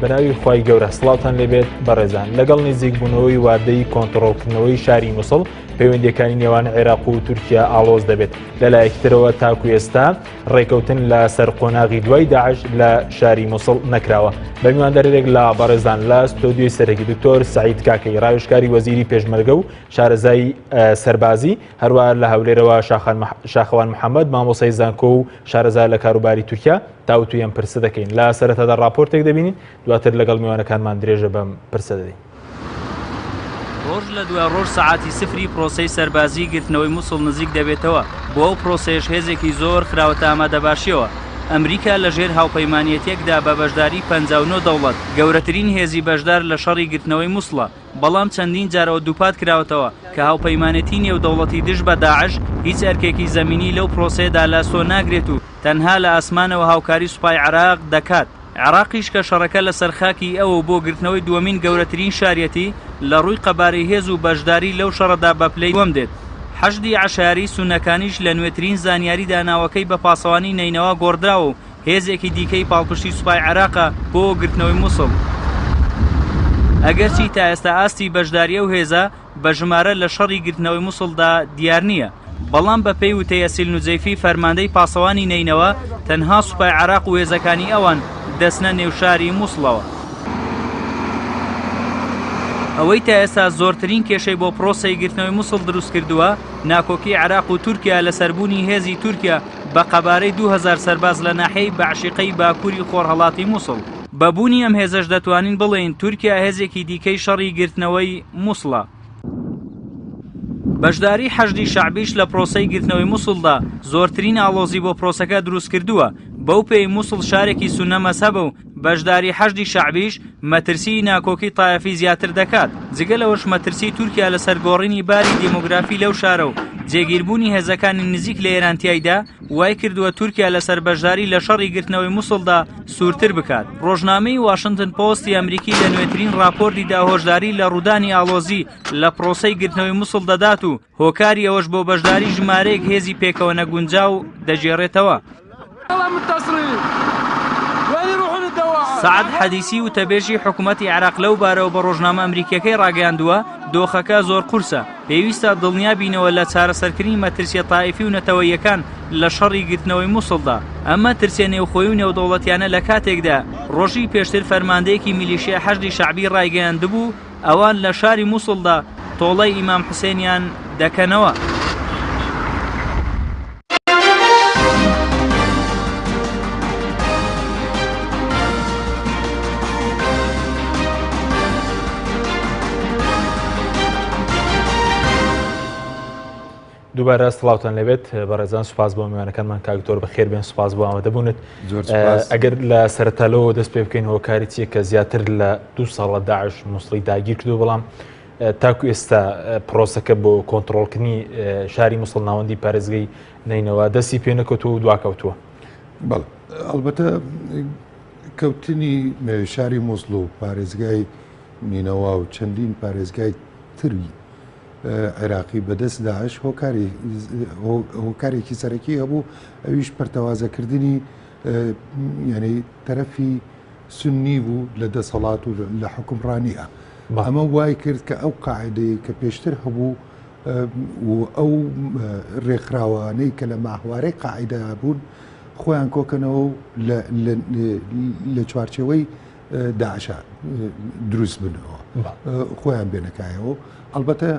بەناوی خوای گەورە سڵاوتان لێبێت بەڕێزان لەگەڵ نزیک بوونەوەی وادەی کۆنتڕۆڵکردنەوەی شاری مووسڵ پەیوەندیەکانی نێوان عێراق و تورکیا ئاڵۆز دەبێت لەلایەکترەوە تاکو ئێستا ڕێکەوتن لە سەر قۆناغی دوای داعش لە شاری مووسڵ نەکراوە بەمیواندەرێک لە بەڕێزان لە ستۆدیۆی سەرەکی دکتۆر سەعید کاکەی ڕاوێژکاری وەزیری پێشمەرگە و شارەزای سەربازی هەروەها لە هەولێرەوە شاخەوان محەممەد مامۆسای زانکۆ و شارەزای لە کاروباری تورکیا تاوتویان پرسە دەکەین لە سەرەتادا راپۆرتێک دەبینین دواتر لەگەڵ میوانەکانمان درێژە بەم پرسە دەدەین. ڕۆژ لە دوای ڕۆژ سەعاتی سفری پرۆسەی سەربازی گرتنەوەی مووسڵ نزیک دەبێتەوە بۆ ئەو پرۆسەیەش هێزێکی زۆر خراوەتە ئامادەباشیەوە. ئەمریکا لەژێر هاوپەیمانیەتێکدا بە بەشداری 59 دەوڵەت گەورەترین هێزی بەشدار لە شەڕی گرتنەوەی مووسڵە بەڵام چەندین جارەوە دووپات کراوەتەوە کە هاوپەیمانەتی نێودەوڵەتی دژ بە داعش هیچ ئەرکێکی زەمینی لەو پرۆسەیەدا لاسۆ ناگرێت و تەنها لە ئاسمانەوە هاوکاری سوپای عێراق دەکات. عێراقیش کە شەڕەکە لە سەرخاکی ئەوە بۆ گرتنەوەی دووەمین گەورەترین شاریەتی لە ڕووی قەبارەی هێز و بەشداری لەو شەڕەدا بە پلەی دووەم دێت. حەشدی عەشایری سونەکانیش لە نوێترین زانیاری داناوەکەی بە پاسەوانی نینەوە گۆڕدراوە و هێزێکی دیکەی پاڵپشتی سوپای عێراقە بۆ گرتنەوەی مووسڵ. ئەگەرچی تا ئێستا ئاستی بەشداریە و هێزە بە ژمارە لە شەڕی گرتنەوەی مووسڵدا دیار نییە بەڵام بە پێی وتەیە سیلنوجەیفی فەرماندەی پاسەوانی نینەوە تەنها سوپای عێراق و هێزەکانی ئەوان دەستنە نێوشاری مووسڵەوە. ئەوەی تا ئێستا زۆرترین کێشەی بۆ پرۆسەی گرتنەوەی مووسڵ دروست کردووە ناکۆکی عێراق و تورکیا لە سەربوونی هێزی تورکیا بە قەبارەی 2000 سەرباز لە ناحیەی بەعشیقەی باکووری خۆرهەڵاتی مووسڵ. بەبوونی ئەم هێزەش دەتوانین بڵێین تورکیا هێزێکی دیکەی شەڕی گرتنەوەی مووسڵە. بەشداری حەشدی شەعبیش لە پرۆسەی گرتنەوەی مووسڵدا زۆرترین ئاڵۆزی بۆ پرۆسەکە دروست کردووە بەو پێی مووسڵ شارێکی سونە مەسەبە و بەشداری حەشدی شەعبیش مەترسی ناکۆکی تایەفی زیاتر دەکات جگەلەوەش مەترسی تورکیا لە سەرگۆڕینی باری دیمۆگرافی لەو شارە و جێگیربوونی هێزەکانی نزیک لە ئێرانتیایدا وای کردووە تورکیا لەسەر بەشداری لە شەڕی گرتنەوەی مووسڵدا سوورتر بکات. ڕۆژنامەی واشنگتن پۆستی ئەمریکی لە نوێترین راپۆرتیدا هۆشداری لە ڕوودانی ئاڵۆزی لە پرۆسەی گرتنەوەی مووسڵ دەدات و هۆکاری ئەوەش بۆ بەشداری ژمارەیەک هێزی پێکەوە نەگونجاو دەژێڕێتەوە. سعد حەدیسی وتەبێژی حکوومەتی عێراق لەو بارەوە بە ڕۆژنامە ئەمریکیەکەی ڕاگەیاندووە دۆخەکە زۆر قورسە پێویستە دڵنیا بینەوە لە چارەسەرکردنی مەترسیە تایفی و نەتەوەیەکان لە شەڕی گرتنەوەی مووسڵدا. ئەمە ترسێ نێوخۆی و نێودەوڵەتیانە لە کاتێکدا ڕۆژی پێشتر فەرماندەیەکی میلیشیا حەشدی شەعبی ڕایگەیاندبوو ئەوان لە شاری مووسڵدا تۆڵەی ئیمام حوسێنیان دەکەنەوە. دووبارە سڵاوتان لەبێت بەڕێزان سوپاس بۆ میوانەکانمان کاکتۆر بەخێر بێن سوپاس بۆ ئامادەبوونت. ئەگەر لە سەرەتالەوە دەست پێ بکەین هۆکاری چیە کە زیاتر لە 2 ساڵە داعش مووسڵی داگیر کردو بەڵام تاکو ئێستا پرۆسەکە بۆ کۆنتڕۆڵکردنی شاری مووسڵ ناوەندی پارێزگای نینەوە دەستی پێ نەکەوتووە و دواکەوتووە. بەڵێ ئەلبەتە کەوتنی شاری مووسڵ و پارێزگای نینەوە و چەندین پارێزگای تری عێراقی بەدەست داعش هۆکارێکی سەرەکی هەبوو ئەویش پەرتەوازەکردنی یعنی تەرەفی سنی بوو لە دەسەڵات و لە حکومڕانیە. ئەمە وای کرد کە ئەو قاعدەیە کە پێشتر هەبوو و ئەو ڕێکخراوانەی کە لە ماهوارەی قاعدە بوون خۆیان کۆکەنەوە لە چوارچەوەی داعشە دروست بنەوە خۆیان بێنەکایەوە. ئەلبەتە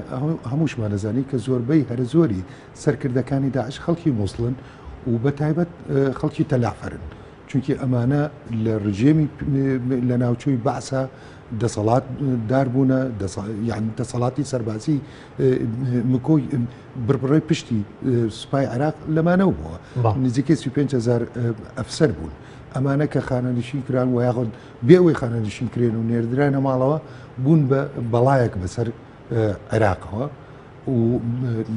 هەمووشمان دەزانی کە زۆربەی هەرە زۆری سەرکردەکانی داعش خەڵکی مووسڵن و بە تایبەت خەڵکی تەلافەرن چونکی ئەمانە لە ڕژێمی لە ناوچووی بەعسا دەسەڵات داربوونە یان دەسەڵاتی سەربازی مکۆی بڕبڕی پشتی سوپای عێراق لەمانەوە بووە نزیکەی 35,000 ئەفسەر بوون. ئەمانە کە خانەنشین کران و یاخۆ بێوەی خانەنشین کرێن و نێردرانە ماڵەوە بوون بە بەڵایەک بەسەر عێراقەوە و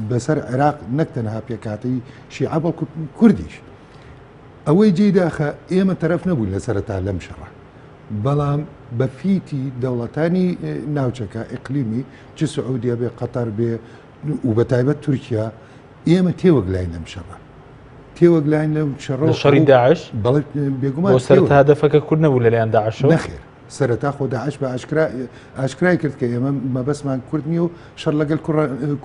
بەسەر عێراق نەک تەنها پێکاتی شیعە بەڵکو کوردیش. ئەوەی جێداخە ئێمە تەرەف نەبوون لە سەرەتا لەم شەڕە بەڵام بە فیتی دەوڵەتانی ناوچەکە ئیقلیمی چ سعودیە بێ قەتەر بێ و بە تایبەت تورکیا ئێمە تێوەگلاین لەم شەڕە تێوەگلاین لەم شەڕە شەڕی داعش بەڵێ بێگومان بۆ سەرەتا هەدەفەکە کورد نەبوو لەلایەن داعشەوە نەخێر سەرەتا خۆ داعش بە ئاشکرای کرد کە ئێمە مەبەسمان کورد نیە و شەڕ لەگەڵ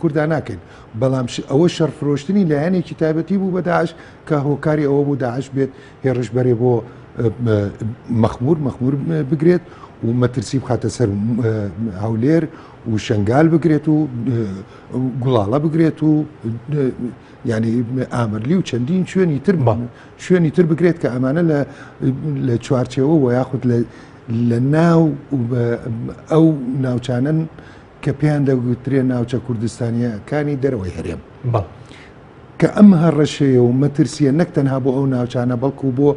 کووردا ناکەین بەڵام ئەوە شەڕفرۆشتنی لایەنێکی تایبەتی بوو بە داعش کە هۆکاری ئەوە بوو داعش بێت هێڕش بەرێ بۆ مەخمور بگرێت و مەترسی بخاتە سەر هەولێر و شنگال بگرێت و گوڵاڵە بگرێت و ینی ئامرلی و چەندین شوێنی تر بگرێت کە ئەمانە لە چوارچێەوە و یاخود لە ناو ئەو ناوچانن کە پێیان دەگوترێ ناوچە کوردستانیەکانی دەرەوەی هەرێم کە ئەم هەڕەشەیە و مەترسیە نەک تەنها بۆ ئەو ناوچانە بەڵکو بۆ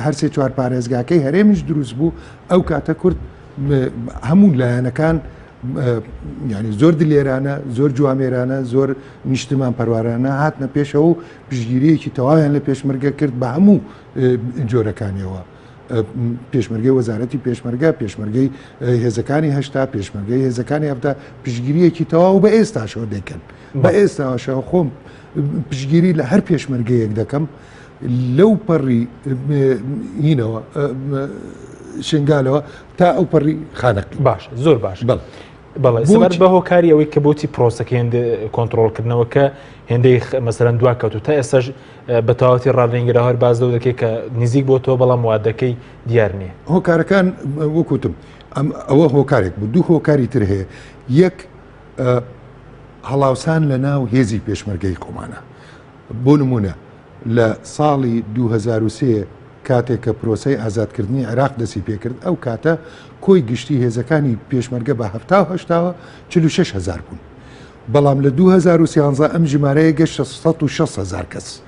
هەرسێ چوار پارێزگاکەی هەرێمیش دروست بوو ئەو کاتە کورد هەموو لایەنەکان ینی زۆر دلێرانە زۆر جوامێرانە زۆر نیشتمان پەروارانە هاتنە پێشەوە و پشگیریەکی تەواویان لە پێشمەرگە کرد بە هەموو جۆرەکانیەوە پێشمەرگەی وەزارەتی پێشمەرگەی هێزەکانی هەشتا پێشمەرگەی هێزەکانی هەفتا پشگیریەکی تەواو بە ئێستاشەوە دەکەن بە ئێستاشەوە خۆم پشگیری لە هەر پێشمەرگەیەک دەکەم لەو پەڕی هینەوە شنگالەوە تا ئەو پەڕی خانەقی باش زۆر باش بەڵێ سەبەر بە هۆکاری ئەوەی کە بۆچی پرۆسەکە کۆنتترۆلکردنەوە کە هێندەی مەسەرەن دوا کەوت و تا ئێستاش بە تەواوەتی ڕاڕێنگرا هەر باز دەو دەکەی کە نزیک بۆ تۆ بەڵام وادەکەی دیار نییە هۆکارەکان وەکوتم ئەوە هۆکارێک بوو دوو هۆکاری تر هەیە یەک هەڵاوسان لە ناو هێزی پێشمەرگەی قۆمانە بۆ نمونە لە ساڵی 2023 کاتێک کە پرۆسەی ئازادکردنی عێراق دەستی پێکرد ئەو کاتە کۆی گشتی هێزەکانی پێشمەرگە بە 1970 46,000 بوون بەڵام لە 2013 ئەم ژمارەیە گەشتە 160,000 کەس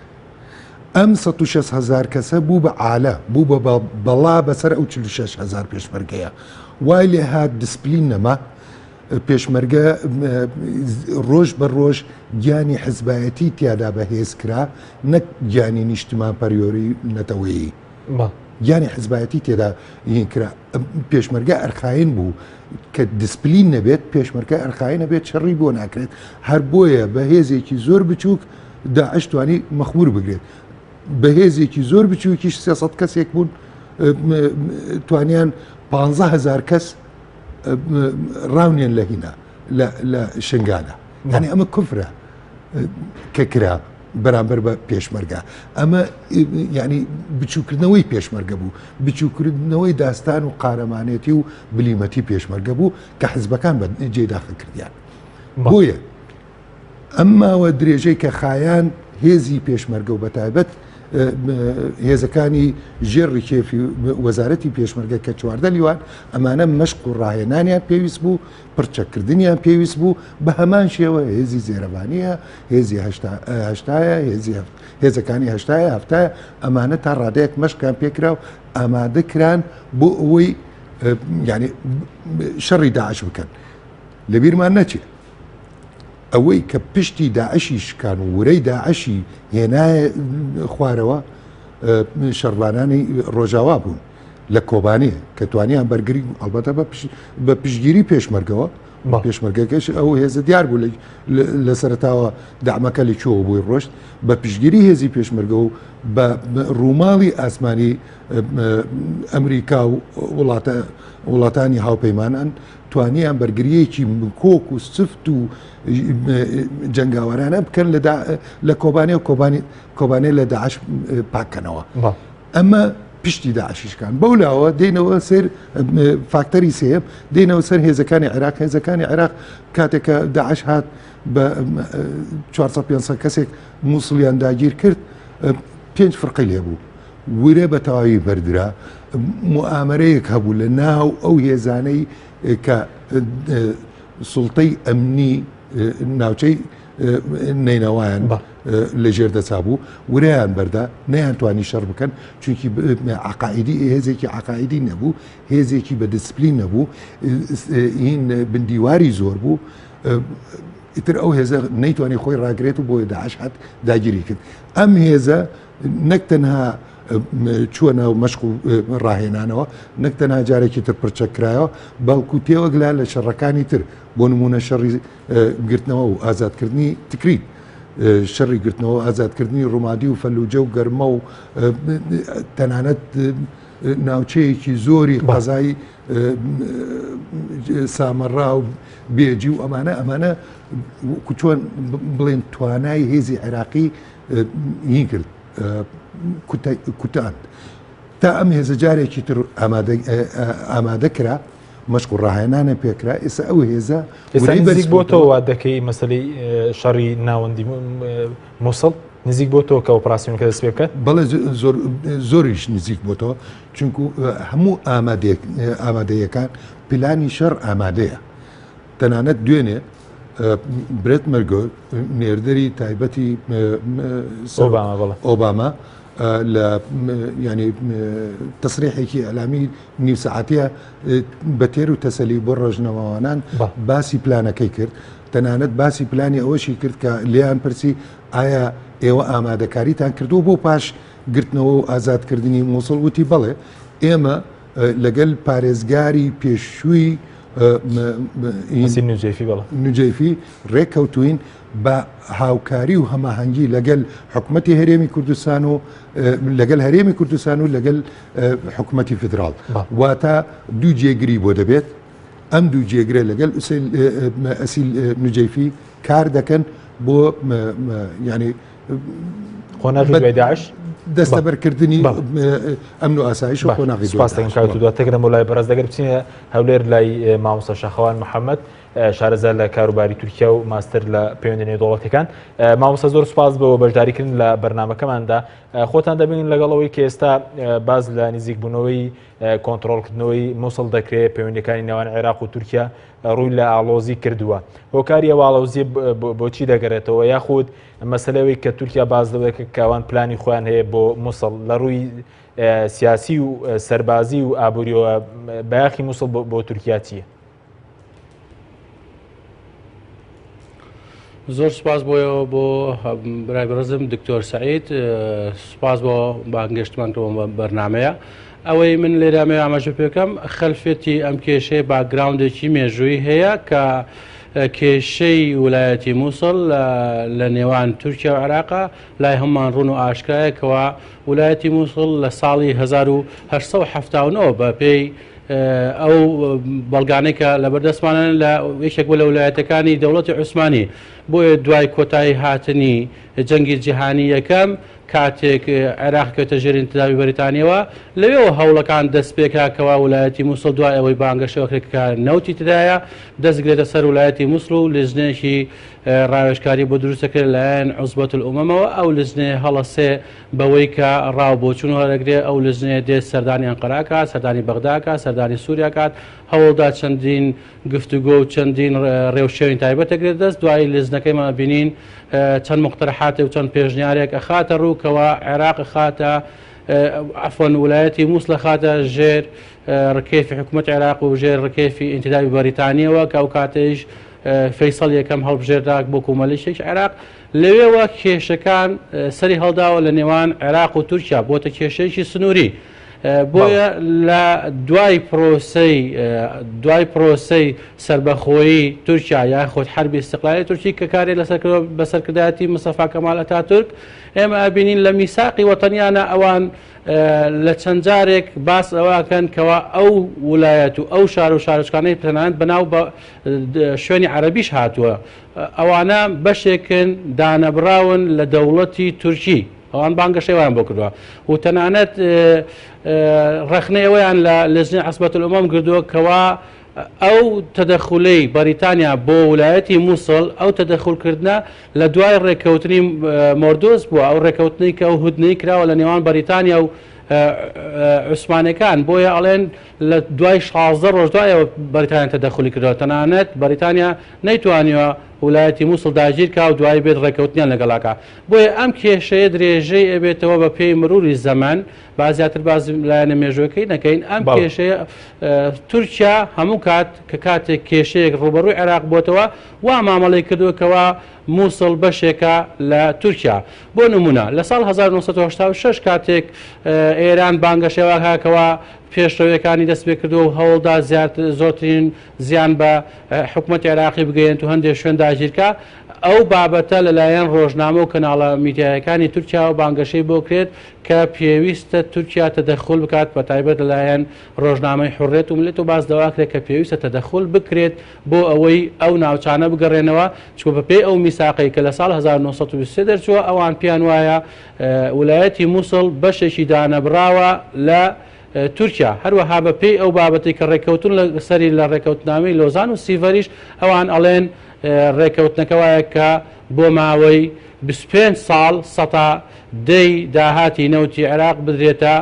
ئەم 160,000 کەسە بوو بە عالە بوو بە بەڵا بەسەر ئەو 46,000 پێشمەرگەیە وای لێ هات دسپلین نەما پێشمەرگە ڕۆژ بە ڕۆژ گیانی حزبایەتی تیادا بەهێز کرا نەک گیانی نیشتمان پەریۆری نەتەوەیی گیانی حزبایەتی تێدا کرا پێشمەرگە ئەرخاین بوو کە دسپلین نەبێت پێشمەرگە ئەرخاین نەبێت شەڕی بۆ ناکرێت هەر بۆیە بە هێزێکی زۆر بچووک داعش توانی مەخمور بگرێت بە هێزێکی زۆر بچووکیش 300 کەسێک بوون توانیان 15,000 کەس ڕاونێن لە هینا لە شنگالە یعنی ئەمە کوفرە کە کرا بەرامبەر بە پێشمەرگە ئەمە ینی بچووکردنەوەی پێشمەرگە بوو بچووکردنەوەی داستان و قارەمانێتی و بلیمەتی پێشمەرگە بوو کە حزبەکان بە جێداخە کردیان بۆیە ئەمماوە درێژەی کە خایان هێزی پێشمەرگە و بەتایبەت هێزەکانی ژێڕی کێفی وەزارەتی پێشمەرگە کە چواردە لیوان ئەمانە مەشق و ڕاهێنانیان پێویست بوو پرچەکردنیان پێویست بوو بە هەمان شێوە هێزی زێرەبانیە هێزی هەشتایە هێزەکانی هەشتایە هەفتایە ئەمانە تا ڕادەیەک مەشقیان پێکرا و ئامادە کران بۆ ئەوەی ینی شەڕی داعش بکەن لەبیرمان نەچێت ئەوەی کە پشتی داعشی شکان و ورەی داعشی هێنایە خوارەوە شەڕبانانی ڕۆژاوا بوون لە کۆبانەیە کە توانیان بەرگری ئەلبەتە بە پشگیری پێشمەرگەوە پێشمەرگەکەش ئەو هێزە دیار بوو لە سەرتاوە دامەکە لە چۆوە بووی ڕۆشت بە پشگیری هێزی پێشمەرگە و بە ڕووماڵی ئاسمانی ئەمریکا و وڵاتانی هاوپەیمانان توانیان بەرگریەکی کۆک و سفت و جەنگاوەرانە بکەن لە کۆبانێ و کۆبانێ لە داعش پاکەنەوە ئەمە پشتی داعشیشکان بەولاوە دێنەوە سەر فاکتەری سێم دێنەوە سەر هێزەکانی عێراق کاتێککە داعش هات بە 400 کەسێک مووسڵیان داگیر کرد 5 فرقی لێبوو ورە بە تەواوی بەردرا موامەرەیەک هەبوو لە ناو ئەو هێزانەی کە سوڵتەی ئەمنی ناوچەی نینەوەیان لە ژێر دەچا بوو وریان بەردا نەیانتوانی شەڕ بکەن چونکی عقائیدی هێزێکی عقائیدی نەبوو هێزێکی بە دسپلین نەبوو هین بندیواری زۆر بوو ئیتر ئەو هێزە نەیتوانی خۆی ڕاگرێت و بۆی داعش هات داگیری کرد ئەم هێزە نەک تەنها چووە ناو مەشق و ڕاهێنانەوە نەک تەنها جارێکی تر پرچەکرایەوە بەڵکو تێوەگلا لە شەڕەکانی تر بۆ نمونە شەڕی گرتنەوە و ئازادکردنی تکرین شەڕی گرتنەوە ئازادکردنی ڕوومادی و فەلوجە و گەرمە و تەنانەت ناوچەیەکی زۆری قەزای سامەڕا و بێجی و ئەمانە چۆن بڵێن توانای هێزی عێراقی هی کرد کوتاند تا ئەم هێزە جارێکی تر ئامادە کرا مەشق و ڕاهێنانە پێکرا ئێستا ئەو هێزە نزیک بۆ تۆ دەکەی مەسەلەی شەڕی ناوەندی مووسڵ نزیک بۆ تۆ کە ئۆپراسیۆنەکە دەست پێ بکات بەڵێ زۆریش نزیک بۆ تۆ چونکو هەموو ئامادەیەکان پلانی شەڕ ئامادەیە تەنانەت دوێنێ برێت مەرگۆ نێردەری تایبەتی ئۆباما لە ینی تەسریحێکی ئەلامی نیو سەعاتیە بە تێر و تەسەلی بۆ ڕۆژنەوەوانان باسی پلانەکەی کرد تەنانەت باسی پلانی ئەوەشی کرد کە لیان پرسی ئایا ئێوە ئامادەکاریتان کردو بۆ پاش گرتنەوە و ئازادکردنی مووسڵ وتی بڵێ ئێمە لەگەل پارێزگاری پێشووی نوجەیفی ڕێککەوتوین بە هاوکاری و هەماهەنگی لەگەل حکوومەتی هەرێمی کوردستان و لەگەل هەرێمی کوردستان و لەگەل حکوومەتی فدرال واتە دوو جێگری بۆ دەبێت ئەم دوو جێگرە لەگەل ئەسیل نوجەیفی کار دەکەن بۆ ینی خۆناغی داعش دەستەبەرکردنی ئەمن و ئاسایش و خۆناغی تێکرم وڵای بەڕاز دەگەر بچینە هەولێر لای مامۆستا شەخەوان محەممەد شارەزار لە کاروباری تورکیا و ماستر لە پەیوەندی دەوڵەتەکان مامۆستا زۆر سوپاس بەوە بەشداریکردن لە بەرنامەکەماندا خۆتان دەبین لەگەڵەوەی کە ئێستا باز لە نزیکبوونەوەی کۆنتترۆلکردنەوەی مووسڵ دەکرێت پەیوەندەکانی نێوان عێراق و تورکیا ڕووی لە ئاڵۆزی کردووە هۆکاری ئەواڵۆزی بۆچی دەگەڕێتەوە یاخود مەسلەوەی کە تورکیا باز دەوێت کاوان پلانی خۆیان هەیە بۆ مووسڵ لە ڕووی سیاسی و سەربازی و ئابوووریەوە بەیاخی مووسڵ بۆ تورکیا چییە؟ زۆر سپاس بۆیەوە بۆ برای بەڕێزم دکتۆر سەعید سپاس بۆ بانگەشتمانەوە بەرنمەیە ئەوەی من لێرامێ ئاماژە پێکەم خەلفێتی ئەم کێشەی باگراوندێکی مێژووی هەیە کە کێشەی ویلایەتی مووسڵ لە نێوان تورکیا و عێراقا لای هەمومان ڕوون و ئاشکایەکەوە ویلایەتی مووسڵ لە ساڵی 1970 بە پێی ئەو بەڵگانەی کە لە بەردەستمانن لە یەکێک بۆ لە ویلایەتەکانی دەوڵەتی عوسمانی بۆیە دوای کۆتایی هاتنی جەنگی جیهانی یەکەم کاتێک عێراق کەوتە ژێر ئینتدامی بەریتانیەوە لەوێەوە هەوڵەکان دەست پێکاکەوە ویلایەتی مووسڵ دوای ئەوەی بانگەشەوەکرێککە نەوتی تدایە دەستگرێتە سەر ویلایەتی مووسڵ و لژنێکی ڕاوێژکاری بۆ دروستەکرد لایەن عوزبەت الئومەمەوە ئەو لژنێ هەڵەسێ بەوەی کە ڕاو بۆچوون هەرەگرێ ئەو لژنێ دێت سەردانی ئەنقەراکات سەردانی بەغداکات سەردانی سووریاکات هەوڵدا چەندین گفتوگۆ و چەندین ڕێوشێوین تایبەتەگرێت دەست دوای لژنەکەیمان بینین چەند مقتەرحات و چەند پێشنیارێک ئەخاتە ڕووکەوە عێراق خاتە عفۆن ویلایەتی مووسڵ خاتە ژێر ڕکێفی حکوومەت عێراق و ژێر ڕکێفی ئینتدامی بەریتانیەوە کە ئەو کاتەیش فەیسەڵ یەکەم هەڵبژێرداک بۆ کۆمەڵیشێک عێراق لەوێەوە کێشەکان سەری هەڵداوە لە نێوان عێراق و تورکیا بۆتە کێشەیەکی سنووری بۆیە لە دوای پرۆسەی سربەخۆیی تورکیا یاخود حربی استقلالی تورکی کە کارێ بەسەرکردایەتی مستەفا کەمال ئەتاتورک ئێمە ئەبینین لە میساقی وەتەنیانە ئەوان لە چەند جارێک باس ئەوەکەن کەوا ئەو ویلایەت و ئەو شار و شارچکانەی پێناند بەناو شوێنی عەرەبیش هاتووە ئەوانە بەشێکن دانەبراون لە دەوڵەتی تورکی ئەوان بانگەشەوەیان بۆ کردووە و تەنانەت ڕخنەوەیان لە لژنەی عوزبەت الئومەم کردووە کەوا ئەو تەدەخولەی بەریتانیا بۆ ویلایەتی مووسڵ ئەو تەدەخولکردنە لە دوای ڕێککەوتنی مۆردۆس بووە ئەو ڕێککەوتنی کە ئەو هودنەی کراوە لە نێوان بەریتانیا و عوسمانەکان بۆیە ئەڵێن لە دوای 16 ڕۆژ دوایەوە بەریتانیا تەدەخولی کردەوە تەنانەت بەریتانیا نەیتوانیوە ویلایەتی مووسڵ داگیر کا و دوای بێت ڕێککەوتنیان لەگەڵاکە بۆیە ئەم کێشەیە درێژەی ئەبێتەوە بە پێی مروری زەمان با زیاتر باز لایەنە مێژوەکەی نەکەین ئەم کێشەیە تورکیا هەموو کات کە کاتێک کێشەیەک ڕوبەڕووی عێراق بۆتەوە وا مامەڵەی کردووەکەوە مووسڵ بەشێکە لە تورکیا بۆ نمونە لە ساڵ 1986 کاتێک ئێران بانگەشێواکەوە پێشڕەوەکانی دەست پێ کردو و هەوڵدا زۆرترین زیان بە حکوومەتی عێراقی بگەێنێت و هەندێک شوێن داگیرکە ئەو بابەتە لەلایەن ڕۆژنامە و کەناڵە میدیایەکانی تورکیا و بانگەشەی بۆ کرێت کە پێویستە تورکیا تەدەخل بکات بە تایبەت لەلایەن ڕۆژنامەی حڕێت و ملت و باز دەواکرێت کە پێویستە تەدەخل بکرێت بۆ ئەوەی ئەو ناوچانە بگەڕێنەوە چکە بەپێی ئەو میساقی کە لە ساڵ 1920 دەرچووە ئەوان پیان وایە ویلایەتی مووسڵ بەشێکی دانەبراوە لە تورکیا هەروەها بەپێی ئەو بابەتی کە ڕێککەوتون لە سەری لە ڕێککەوتنامەی لۆزان و سیڤەریش ئەوان ئەڵێن ڕێککەوتنەکەوایە کە بۆ ماوەی 25 ساڵ سەتا دەی داهاتی نەوتی عێراق بدرێتە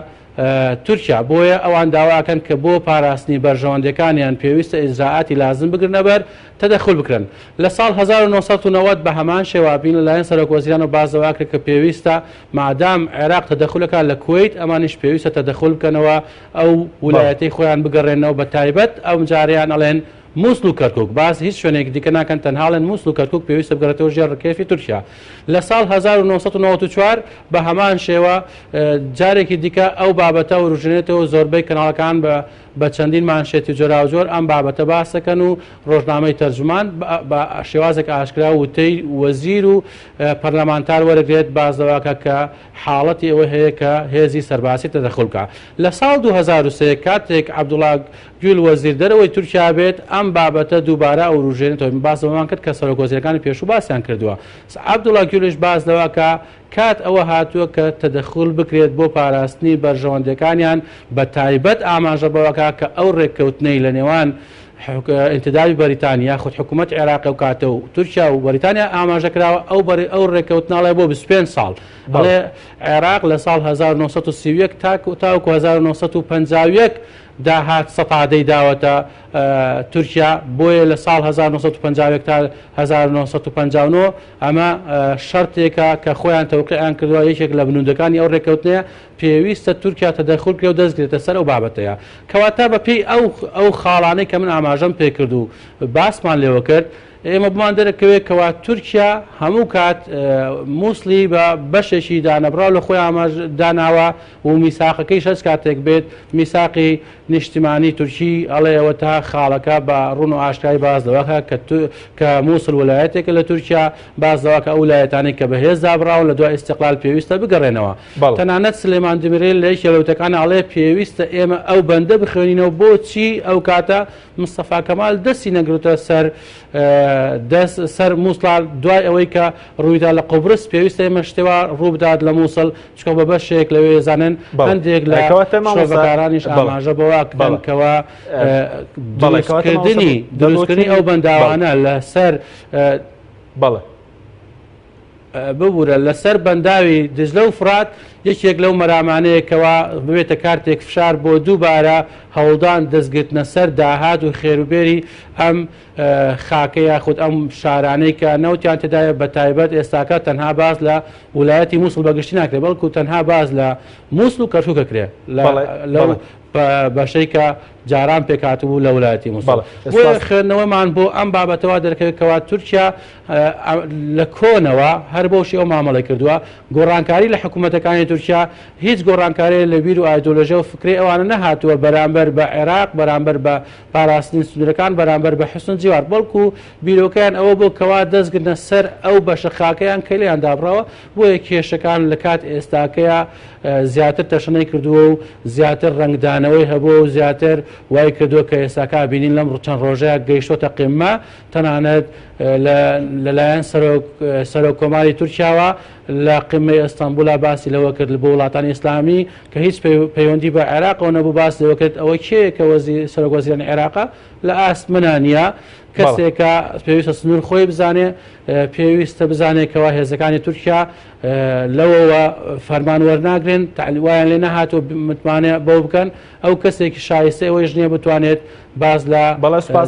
تورکیا بۆیە ئەوان داواکەن کە بۆ پاراستنی بەرژەوەندەکانیان پێویستە ئیجراعاتی لازم بگرنەبەر تەدەخل بکرن لە ساڵ 1990 بە هەمان شێوابین لەلایەن سەرۆکوەزیران و بازەواکرێت کە پێویستە مادام عێراق تەدەخلەکە لە کوێیت ئەمانیش پێویستە تەدەخل بکەنەوە ئەو ویلایەتەی خۆیان بگەڕێنەوە بە تایبەت ئەو جاریان ئەڵێن مووسڵ و کەرکووک باز هیچ شوێنێک دیکە ناکەن تەنهاڵێن مووسڵ و کەرکووک پێویستە بگەڕێتەوە ژێر ڕکێفی تورکیا لە ساڵ 1994 بە هەمان شێوە جارێکی دیکە ئەو بابەتە و ڕژێنێتەوە زۆربەی کەناڵەکان بە چەندین مانشێتی جۆرا و جۆر ئەم بابەتە باسەکەن و ڕۆژنامەی تەرجمان بە شێوازێک ئاشکرا وتەی وەزیر و پەرلەمانتار وەرەگرێت بازەواکە کە حاڵەتی ئەوە هەیە کە هێزی سەرباسی تەدەخل بکات لە ساڵ 2003 کاتێک عەبدوڵا گول وەزیر دەرەوەی تورکیا بێت ئەم بابەتە دووبارە ئەو ڕژێنێتەوە باسەوەمان کرد کە سەرۆکوەزیرەکانی پێشوو باسییان کردووە عەبدوڵا گولش باس لەوە کە کات ئەوە هاتووە کە تەدەخل بکرێت بۆ پاراستنی بەرژەوەندەکانیان بە تایبەت ئاماژە بەوەکە کە ئەو ڕێککەوتنەی لە نێوان انتدابی بەریتانیا خود حکوومەت عێراق و کاتە و تورکیا و بەریتانیا ئاماژەکراوە ئەو ڕێککەوتناڵێ بۆ 25 ساڵ بەڵێ عێراق لە ساڵ 1930 تاکو 1950 داهات سەتادەی داوەتە تورکیا بۆیە لە ساڵ 1950 تا 1950 ئەمە شەرتێکە کە خۆیان تەوقیعیان کردووە یەکێک لە بنوودەکانی ئەو ڕێککەوتنەیە پێویستە تورکیا تەدەخل بکرێت و دەستگرێتە سەر ئەو بابەتەیە کەواتە بەپێی ئەو خاڵانەی کە من ئاماژەم پێ کرد و باسمان لێوە کرد ئێمە بمان دەرەکەوێت کەوا تورکیا هەموو کات مووسڵی بە بەشێکی دانەبراو لە خۆی ئاماژ داناوە و میساقەکەی هەست کاتێک بێت میساقی نیشتیمانی تورکی ئەڵێەوە تا خاڵەکە بە ڕوون و ئاشکایی باز دەوەکە کە مووسڵ ویلایەتێکە لە تورکیا باز دەوەکە ئەو ویلایەتانەی کە بەهێز دابراون لە دوای ئیستیقلال پێویستە بگەڕێنەوە تەنانەت سلێمان دمیرێل لە یەکێ لەوتەکان ئەڵێ پێویستە ئێمە ئەو بەندە بخوێنینەوە بۆچی ئەو کاتە مستەفا کەمال دەستی نەگرتە سەر مووسڵ دوای ئەوەی کە ڕوویدا لە قوبرس پێویستە ئێمە شتێوە ڕوو بدات لە مووسڵ چکە بە بەشێک لەوێ زانن هەندێک لە شۆڤەکارانیش ئاماژە بەواکەوە دروستکردنی ئەو بەنداوانە لەسەر بەڵێ ببوورە لەسەر بەنداوی دجلە و فرات یەکێک لەو مەرامانەیەکەوە ببێتە کارتێک فشار بۆ دووبارە هەوڵدان دەستگرتنە سەر داهات و خێروبێری ئەم خاکە یاخود ئەم شارانەی کە نەوتیان تێدایە بە تایبەت ئێستاکە تەنها باز لە ویلایەتی مووسڵ بەگشتی ناکرێت بەڵکو تەنها باز لە مووسڵ و کەرکووکە کرێت لەو بەشەی کە جاران پێکاتبوو لە ویلایەتی مووسڵ خوێندنەوەمان بۆ ئەم بابەتەوە دەرکەوێتکەوە تورکیا لە کۆنەوە هەر بۆشی ئەو مامەڵی کردووە گۆڕانکاری لە حکوومەتەکانی تورکیا هیچ گۆڕانکاری لە بیر و ئایدۆلۆژیە و فکری ئەوانە نەهاتووە بەرامبەر بە عێراق بەرامبەر بە پاراستنی سنوورەکان بەرامبەر بە حسن جیوار بەڵکو بیرۆکەیان ئەوە بۆ کەوا دەستگرنە سەر ئەو بەشە خاکەیان کە لێیان دابڕەوە بۆیە کێشەکان لە کات ئێستاکەیە زیاتر تەشنەی کردووە و زیاتر ڕنگدانەوەی هەبووە و زیاتر وای کردووە کە ئێستاکە بینین لەم چەند ڕۆژەیە گەیشتۆتە قیممە تەنانەت لەلایەن سەرۆک کۆماری تورکیاوە لە قمەی ئەستانبولا باسی لەوە کرد بۆ وڵاتانی ئیسلامی کە هیچ پەیوەندی بە عێراقەوە نەبوو باس لەوە کرد ئەوە کێ کە سەرۆک وەزیرانی عێراقە لە ئاسمنە نییە کەسێکە پێویستە سنوور خۆی بزانێ پێویستە بزانێتەوە هێزەکانی تورکیا لەوەوە فەرمان وەرناگرن وایان لێ نەهاتوە متمانێ بەو بکەن ئەو کەسێکی شایستە ئەوەی ژنیە بتوانێت باز لە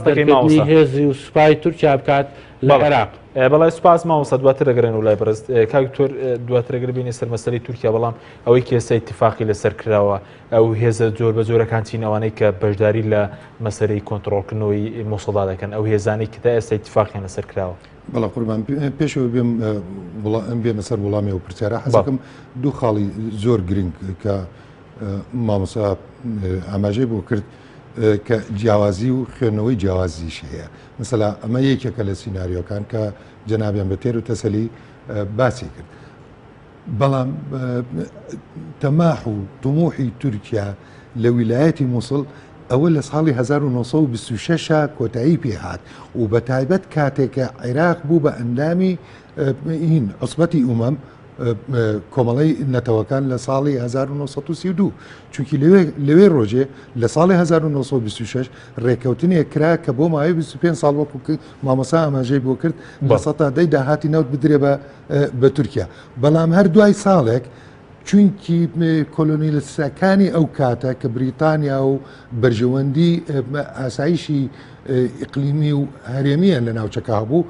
دەرکردنی هێزی و سوپای تورکیا بکات لە عێراق. بەڵای سوپاس مامۆستا دواتر دەگەڕێن و لای بەرز کاکتۆر دواتر دەگەڕبینی سەر مەسەلەی تورکیا بەڵام ئەوەی کێسە ئیتیفاقی لەسەر کراوە ئەو هێزە زۆر بە جۆرەکان چین ئەوانەی کە بەشداری لە مەسەلەی کۆنتڕۆڵکردنەوەی مووسڵدا دەکەن ئەو هێزانەی کە تا ئێستا ئیتیفاقیان لەسەر کراوە. بەڵام قوربان پێشەوە بێمە سەر وەڵامی و پرسیارە حەزەکەم دوو خاڵی زۆر گرنگ کە مامۆستا ئاماژەی بۆ کرد کە جیاوازی و خوێندنەوەی جیاوازیش هەیە مثلا ئەمە یەکێکە لە سینناریۆکان کە جەنابیان بە تێر و تەسەلی باسی کرد بەڵام تەماح و تموحی تورکیا لە ویلایەتی مووسڵ ئەوە لە ساڵی 1926 کۆتایی پێهات و بە تایبەت کاتێکە عێراق بوو بە ئەندامی هین عوسبەتی ئومەم کۆمەڵی نەتەوەکان لە ساڵی 1932 چونکی لەوێ ڕۆژێ لە ساڵی 1926 ڕێکەوتنێک کرا کە بۆ ماوەی 25 ساڵ وەکو مامەسا ئاماژەی بۆ کرد بە سەتا دەی داهاتی نەوت بدرێ بە تورکیا بەڵام هەر دوای ساڵێک چونکی کۆلۆنیلستەکانی ئەو کاتە کە بریتانیا و بەرژەوەندی ئاسایشی ئیقلیمی و هەرێمیان لە ناوچەکە هەبوو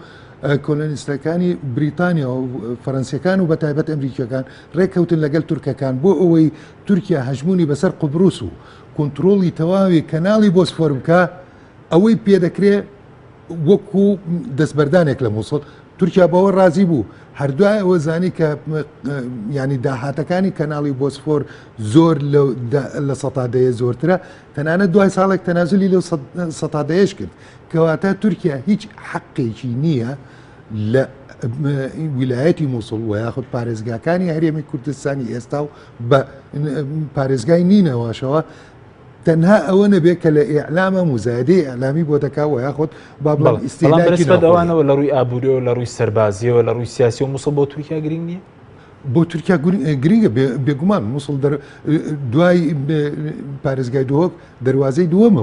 کۆلۆنیستەکانی بریتانیا و فەرەنسیەکان و بە تایبەت ئەمریکەکان ڕێککەوتن لەگەڵ تورکەکان بۆ ئەوەی تورکیا هەژمونی بەسەر قوبروس و کۆنتترۆڵی تەواوی کەناڵی بۆسفۆر بکە ئەوەی پێدەکرێت وەکو دەستبەردانێک لە مووسڵ تورکیا بەوە ڕازی بوو هەردوای ئەوە زانی کە ینی داهاتەکانی کەناڵی بۆسفۆر زۆر لە سەتادەیە زۆرترە تەنانەت دوای ساڵێک تەنازلی لەو سەتادەیەش کرد کەواتە تورکیا هیچ حەقێکی نییە لە ویلایەتی مووسڵ و یاخود پارێزگاکانی هەرێمی کوردستانی ئێستا و بە پارێزگای نینەوەشەوە تەنها ئەوە نەبێت کە لە ئیعلامە مزایدەی ئەعلامی بۆ دەکا و یاخۆت با بڵام ئیسیلات ئەوانەوە لە ڕووی ئابووریەوە لە ڕووی سەربازیەوە لە ڕووی سیاسی و مووسڵ بۆ تورکیا گرنگ نییە بۆ تورکیا گرنگە بێگومان مووسڵ دوای پارێزگای دۆک دەواازەی دووەمە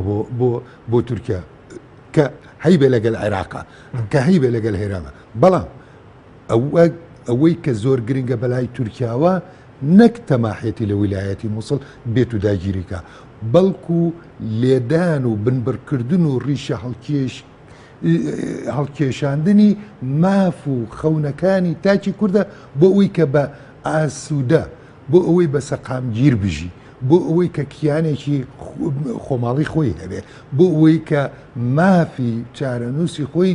بۆ تورکیا کە هەیبێ لەگەل عێراقا کە هەیبێ لەگەل هێرانە بەڵام ئەوەی کە زۆر گرنگە بەلای تورکیاوە نەک تەماحێتی لە ویلایەتی مووسڵ بێت و داگیریکە بەڵکو لێدان و بنبڕکردن و ڕیشە هەڵکێشاندنی ماف و خەونەکانی تاچی کووردە بۆ ئەوەی کە بە ئاسوودە بۆ ئەوەی بە سەقامگیر بژی بۆ ئەوەی کە کیانێکی خۆماڵی خۆی هەبێ بۆ ئەوەی کە مافی چارەنووسی خۆی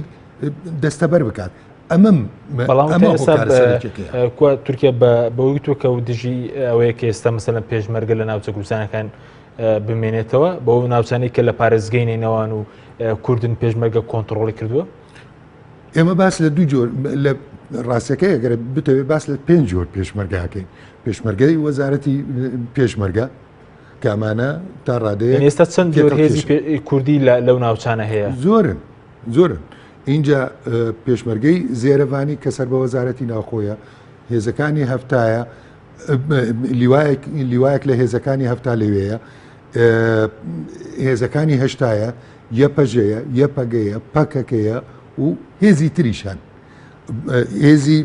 دەستەبەر بکات تورکیا بەوەی تۆ کە و دژی ئەوەیە کە ئێستا مەسەلەن پێشمەرگە لە ناوچە کوردستانەکان بمێنێتەوە بۆ ناوچانەی کە لە پارێزگەی نێنەوان و کوردن پێشمەرگە کۆنتترۆڵی کردووە ئێمە باس لە دوو جۆر لە ڕاستەکەی ئەگەر بتەوێت باس لە 5 جۆر پێشمەرگاکەین پێشمەرگەی وەزارەتی پێشمەرگە کامانە تا ڕادەیە ئێستا چەند جۆر هێزی کوردی لەو ناوچانە هەیە زۆرن اینجا پێشمەرگەی زێرەڤانی کە سەر بە وەزارەتی ناوخۆیە هێزەکانی هەفتایە لیوایەک لە هێزەکانی هەفتا لەوەیە هێزەکانی هەشتایە یەپەژەیە یەپەگەیە پەکەکەیە و هێزی تریشان هێزی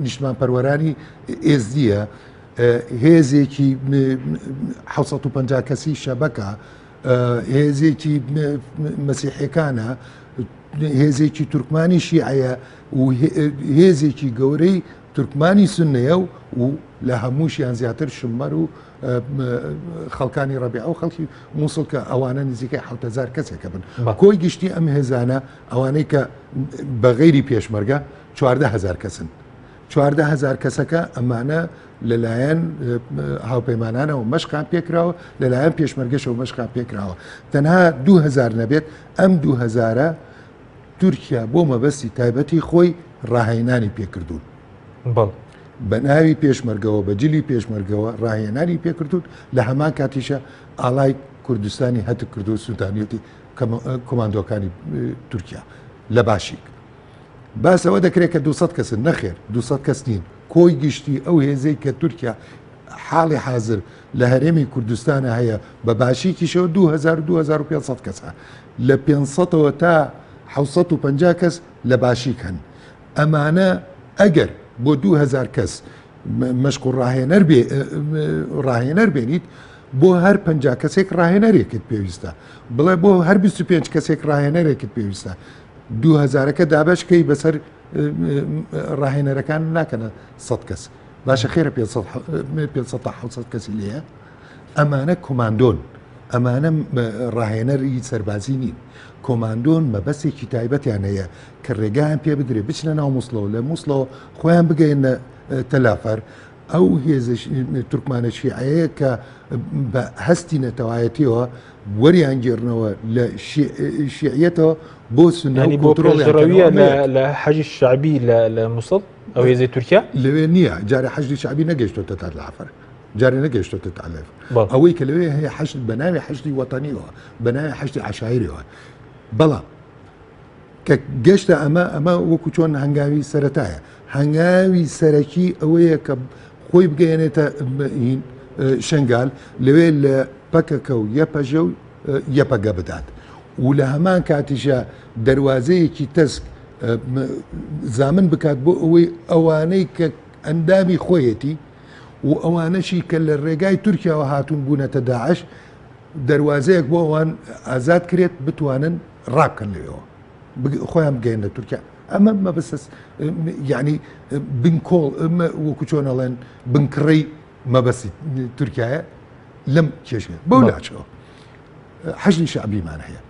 نیشتمان پەروەرانی ئێزدیە هێزێکی 750 کەسی شەبەکە هێزێکی مەسیحەکانە هێزێکی تورکمانی شیعەیە و هێزێکی گەورەی تورکمانی سنەیە و لە هەمووشیان زیاتر شمەر و خەڵکانی ڕەبیع و خەڵکی مووسڵ کە ئەوانە نزیکەی 7,000 کەسێکە بن کۆی گشتی ئەم هێزانە ئەوانەی کە بە غەیری پێشمەرگە 14,000 کەسن 14,000 کەسەکە ئەمانە لەلایەن هاوپەیمانانەوە مەشقان پێکراوە لەلایەن پێشمەرگەشەوە مەشقان پێکراوە تەنها 2,000 نەبێت ئەم 2,000 تورکیا بۆ مەبەستی تایبەتی خۆی ڕاهێنانی پێکردوون بە ناوی پێشمەرگەوە بە جلی پێشمەرگەوە ڕاهێنانی پێکردوون لە هەمان کاتیشە ئاڵای کوردستانی هەتک کردو و سوتانیەتی کۆماندۆکانی تورکیا لە باشیک باسەوە دەکرێت کە 200 کەسن نەخێر 200 کەس نین کۆی گشتی ئەو هێزەی کە تورکیا حاڵی حاضر لە هەرێمی کوردستانە هەیە بە باشیکیشەوە 2,500 کەسە لە 500ەوە تا 750 کەس لە باشیک هەن ئەمانە ئەگەر بۆ 2,000 کەس مەشق و ڕاهێنەر بێنیت بۆ هەر 50 کەسێک ڕاهێنەرێکت پێویستە بڵێ بۆ هەر 25 کەسێک ڕاهێنەرێکت پێویستە 2,000کە دابشکەی بەسەر ڕاهێنەرەکان ناکەنە 100 کەس باشە خێرە 500 کەسی لێە ئەمانە کۆماندۆن ئەمانە ڕاهێنەری سەربازی نین کۆماندۆن مەبەستێکی تایبەتیان هەیە کە ڕێگایان پێ بدرێ بچنە ناو مووسڵەوە لە مووسڵەوە خۆیان بگەینە تەلافەر ئەو هێز تورکمانە شیعەیە کە بە هەستی نەتەوایەتیەوە وەریان گێڕنەوە لە شیعەتەوە بۆ سنەی بۆ پرۆژڕەویە لە حەجی شعبی لە مووسڵ ئەو هێزی تورکیا لەوێ نییە جارە حەجی شعبی نەگەیشتۆتە تا لەعفر جارێ نەگەیشتۆتە تاالف ئەوەی کە لەوێ هەیە حەشت بە ناوی حەشتی وەتەنیەوە بە ناوی حەشتی عشایرەوە بەڵام کە گەشتە ئەمە وەکو چۆن هەنگاوی سەرەتایە هەنگاوی سەرەکی ئەوەیە کە خۆی بگەێنێتە شنگال لەوێ لە پەکەکە و یەپەژە و یەپەگە بدات و لە هەمان کاتیشە دەواازەیەکی تەسک زامن بکات بۆ ئەوەی ئەوانەی کە ئەندامی خۆیەتی و ئەوانەشی کە لە ڕێگای تورکیاوە هاتوون بوونەتە داعش دەواازەیەک بۆ ئەوان ئازاد کرێت بتوانن ڕابکەن لەوێەوە خۆیان بگەێنە تورکیا ئەمە مەبەست یعنی بنکۆڵ وەکو چۆنەڵێن بنکڕی مەبەستی تورکایە لەم کێشێ بەو لاچەوە حەشدی شعبیمان هەیە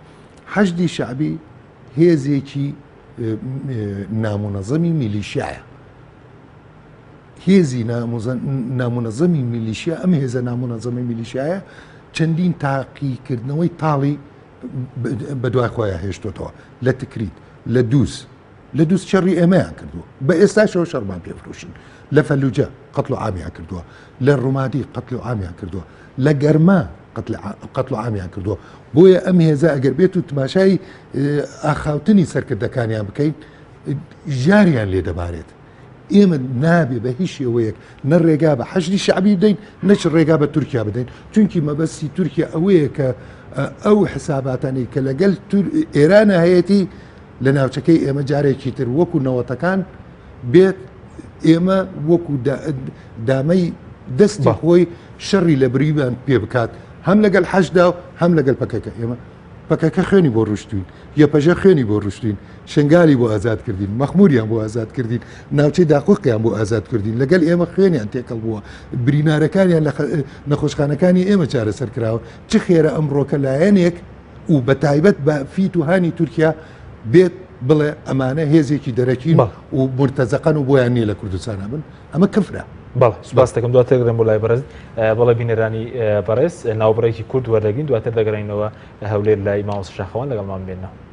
حەشدی شعبی هێزێکی نامونەزەمی میلیشیایە هێزی نامونەزەمی میلیشیا ئەم هێزە نامونەزەمی میلیشایە چەندین تاقیکردنەوەی تاڵی بەدوای خۆیان هێشتۆتەوە لە تکریت لە دووس شەڕی ئێمەیان کردووە بە ئێستاشەوە شەڕمان پێفرۆشن لە فەلوجە قەتڵ و عامیان کردووە لە ڕوومادی قەتڵ و عامیان کردووە لە گەرما قەتڵ و عامیان کردووە بۆیە ئەم هێزە ئەگەر بێت و تماشای ئاخاوتنی سەرکردەکانیان بکەیت ژاریان لێ دەبارێت ئێمە نابێ بە هیچ شێوەیەک نە ڕێگا بە حەشدی شعبی بدەین نەچ ڕێگا بە تورکیا بدەین چونکی مەبەستی تورکیا ئەوەیە کە ئەو حساباتانی کە لەگەل ئێرانە هەیەی لە ناوچەکەی ئێمە جارێکی تر وەکو نەوەتەکان بێت ئێمە وەکو دامەی دەستی خۆی شەڕی لە بریبان پێ بکات هەم لەگەل حەشدا و هەم لەگەل پەکەکە ئێمە پەکەکە خوێنی بۆ ڕشتوین یەپەژە خوێنی بۆ ڕشتین شنگالی بۆ ئازاد کردین مەخموریان بۆ ئازاد کردین ناوچەی داقۆقیان بۆ ئازاد کردین لەگەل ئێمە خوێنیان تێکەڵ بووە برینارەکانیان لە نەخۆشخانەکانی ئێمە چارەسەر کراوە چ خێرە ئەمڕۆکە لایەنێک و بە تایبەت بە فیت و هانی تورکیا بێت بڵێ ئەمانە هێزێکی دەرەکین و مرتەزەقەن و بۆیان نییە لە کوردستانە بن ئەمە کەفرە سپاس دەکەم دواتر دەگەڕێم بۆ لای بەڕێز بەڵێ بینەرانی بەڕێز ناوبڕێکی کورد وەردەگرین دواتر دەگەڕێنەوە هەولێر لای ماوەس شاخەوان لەگەڵمان بێنەوە.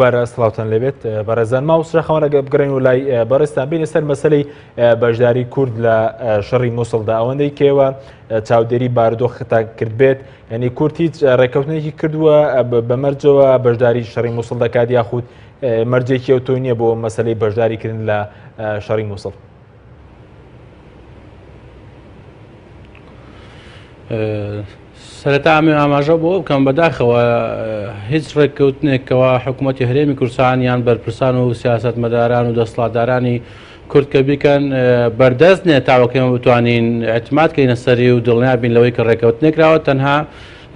دووبارە سڵاوتان لەبێت بەڕێزان ماوەسراخەوانە بگەڕێن و لای بەڕێستان بینە سەر مەسەلەی بەشداری کورد لە شەڕی مووسڵدا ئەوەندەی کێوە چاودێری بارودۆخ ختا کرد بێت یعنی کورد هیچ ڕێکەوتنێکی کردووە بەمەرجەوە بەشداری شەڕی مووسڵ دەکات یاخود مەرجێکی ئەو تۆ نییە بۆ مەسەلەی بەشداریکردن لە شەڕی مووسڵ. سەرەتا ئەمێ ئاماژە بۆ بکەم بەداخەوە هیچ ڕێککەوتنێکەوە حکوومەتی هەرێمی کوردستان یان بەرپرسان و سیاسەتمەداران و دەسەڵاتدارانی کورد کە بیکەن بەردەست نێ تاوەکەمە بتوانین اعتماد کەینە سەری و دڵنیابین لەوەی کە ڕێککەوتنێکراوە تەنها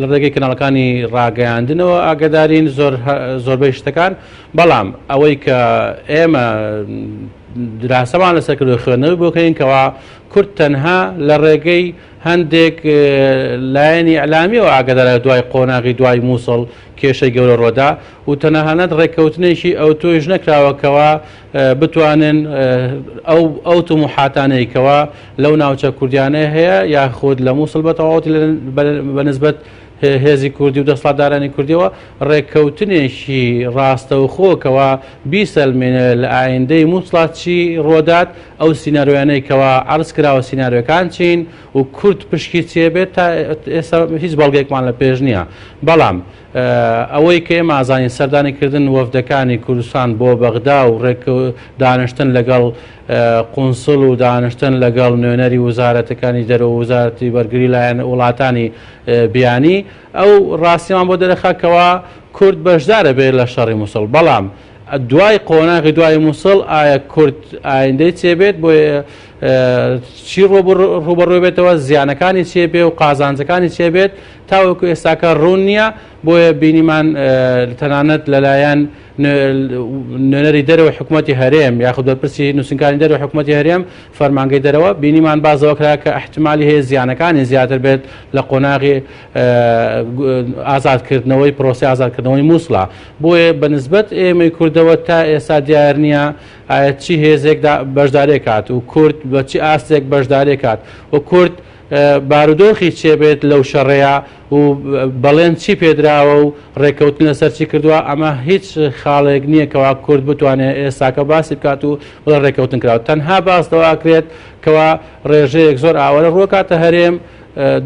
لە ڕێگەی کەناڵەکانی ڕاگەیاندنەوە ئاگدارین زۆربەی شتەکان بەڵام ئەوەی کە ئێمە دراسەمان لەسەر کردو خوێندنەوەی بۆکەین کەوا کورد تەنها لە ڕێگەی هەندێک لایەنی ئەعلامیەوە ئاگدارە دوای قۆناغی دوای مووسڵ کێشەی گەورە ڕۆدا و تەنەهانەت ڕێککەوتنێکی ئەو تۆیش نەکراوەکەوە بتوانن ئەو تومحاتانەیەکەوە لەو ناوچە کوردیانەیە هەیە یاخود لە مووسڵ بەتەواوەتی بەنسبەت هێزی کوردی و دەسەڵاتدارانی کوردیەوە ڕێککەوتنێکی ڕاستەوخۆکەوە بیسەلمێنە لە ئایندەی مووسڵات چی ڕۆدات ئەو سینەرۆیانەی کەوا عەرز کراوە سینەرۆیەکان چین و کورد پشکی چێبێت تا ئێستا هیچ بەڵگەیەکمان لە پێش نییە بەڵام ئەوەی کە ئێمە ئازانین سەردانیکردن وەفدەکانی کوردستان بۆ بەغدا و دانیشتن لەگەڵ قونسڵ و دانیشتن لەگەڵ نوێنەری وزارەتەکانی دەرەوە وزارەتی بەرگری لایەن وڵاتانی بیانی ئەو ڕاستیمان بۆ دەرەخەکەوە کورد بەشدارە بێت لە شەڕی مووسڵ بەڵام دوای قۆناغی دوای مووسڵ ئایا کورد ئایندەی چێبێت بۆ چی ڕوبەڕووی بێتەوە زیانەکانی چێبێ و قازانجەکانی چێبێت تاوەکو ئێستاکە ڕوون نییە بۆیە بینیمان تەنانەت لەلایەن نوێنەری دەرەوە حکوومەتی هەرێم یاخود بەرپرسی نووسنگانی دەرەوە حکوومەتی هەرێم فەرمانگەی دەرەوە بینیمان بازەوە کرا کە احتیمالی هەیە زیانەکانی زیاتر بێت لە قۆناغی ئازادکردنەوەی پرۆسی ئازادکردنەوەی مووسڵە بۆیە بەنسبەت ئێمەی کوردەوە تا ئێستا دیار نییە ئایا چی هێزێک بەشدارێک کات و کورد بە چی ئاستێک بەشدارێک کات و کورد بارودۆخی چێبێت لەو شەڕەیە و بەڵێن چی پێدراوە و ڕێککەوتن لەسەر چی کردووە ئەمە هیچ خاڵێک نییە کەوا کورد بتوانێت ئێستاکە باسی بکات و بڵێ ڕێککەوتن کراوە تەنها باستەوە ئاکرێت کەوا ڕێژەیەک زۆر ئاوەرە ڕووکاتە هەرێم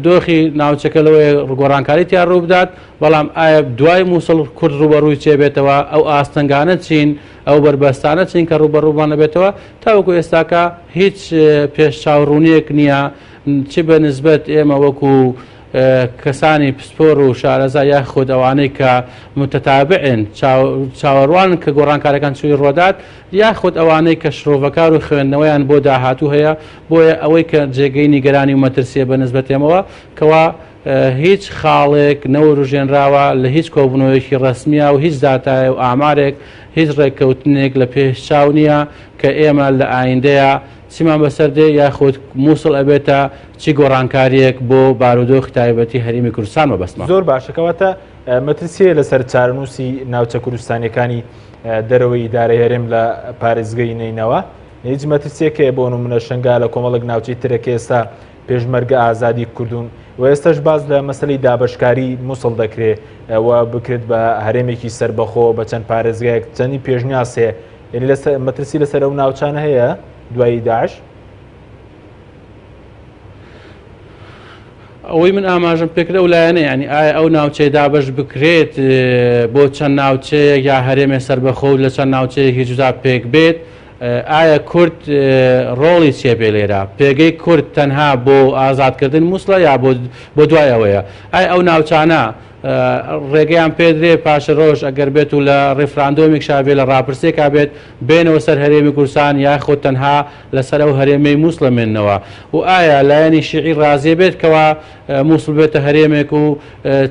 دۆخی ناوچەکە لەوەی ڕگۆڕانکاری تیان ڕوو بدات بەڵام ئایا دوای مووسڵ کورد ڕوبەڕووی چێبێتەوە ئەو ئاستەنگانە چین ئەو بربەستانە چین کە ڕوبەڕووبانە بێتەوە تاوەکو ئێستاکە هیچ پێش چاوڕوونیەک نییە چی بە نسبەت ئێمە وەکو کەسانی پسپۆر و شارەزا یاخود ئەوانەی کە متتابعن چاوەڕوان کە گۆڕانکارەکان چووی ڕۆدات یاخود ئەوانەی کە شرۆڤەکار و خوێندنەوەیان بۆ داهاتوو هەیە بۆیە ئەوەی کە جێگەی نیگەرانی و مەترسیە بە نسبەت ئێمەوە کەوا هیچ خاڵێک نەوەڕژێنراوە لە هیچ کۆبوونەوەیەکی ڕسمیە و هیچ داتایە و ئامارێک هیچ ڕێککەوتنێک لە پێش چاو نییە کە ئێمە لە ئایندەیە چیمان بەسەردێ یاخود مووسڵ ئەبێتە چی گۆڕانکاریەک بۆ بارودۆخی تایبەتی هەرێمی کوردستان مەبەستمە زۆر باشەکەواتە مەترسیە لەسەر چارەنووسی ناوچە کوردستانیەکانی دەرەوەی ئیدارەی هەرێم لە پارێزگەی نینەوە هیچ مەترسیەکە بۆ نمونە شەنگا لە کۆمەڵک ناوچەی ترەکە ئێستا پێشمەرگە ئازادی کوردون و ئێستاش باز لە مەسەلەی دابەشکاری مووسڵ دەکرێت و بکرێت بە هەرێمێکی سربەخۆ بە چەند پارێزگایەک چەندی پێشنیاس هەیە یعنی مەترسی لەسەر ئەو ناوچانە هەیە دوای داعش ئەوەی من ئاماژم پێکرە ئەو لایەنە ینی ئایا ئەو ناوچەی دابش بکرێت بۆ چەند ناوچەیەک یا هەرێمێ سربەخۆ لە چەند ناوچەیەکی جودا پێک بێت ئایا کورد ڕۆڵی چێ بێ لێرە پێگەی کورد تەنها بۆ ئازادکردن مووسڵە یا بۆ دوای ئەوەیە ئایا ئەو ناوچانە ڕێگەیان پێدرێ پاشە ڕۆژ ئەگەر بێت و لە ڕێفراندۆمێک شابێت لە ڕاپرسێکا بێت بێنەوە سەر هەرێمی کوردستان یاخۆ تەنها لەسەر ئەو هەرێمەی مووسڵە مێننەوە و ئایا لایەنی شیعی ڕازێ بێت کەوا مووسڵ بێتە هەرێمێک و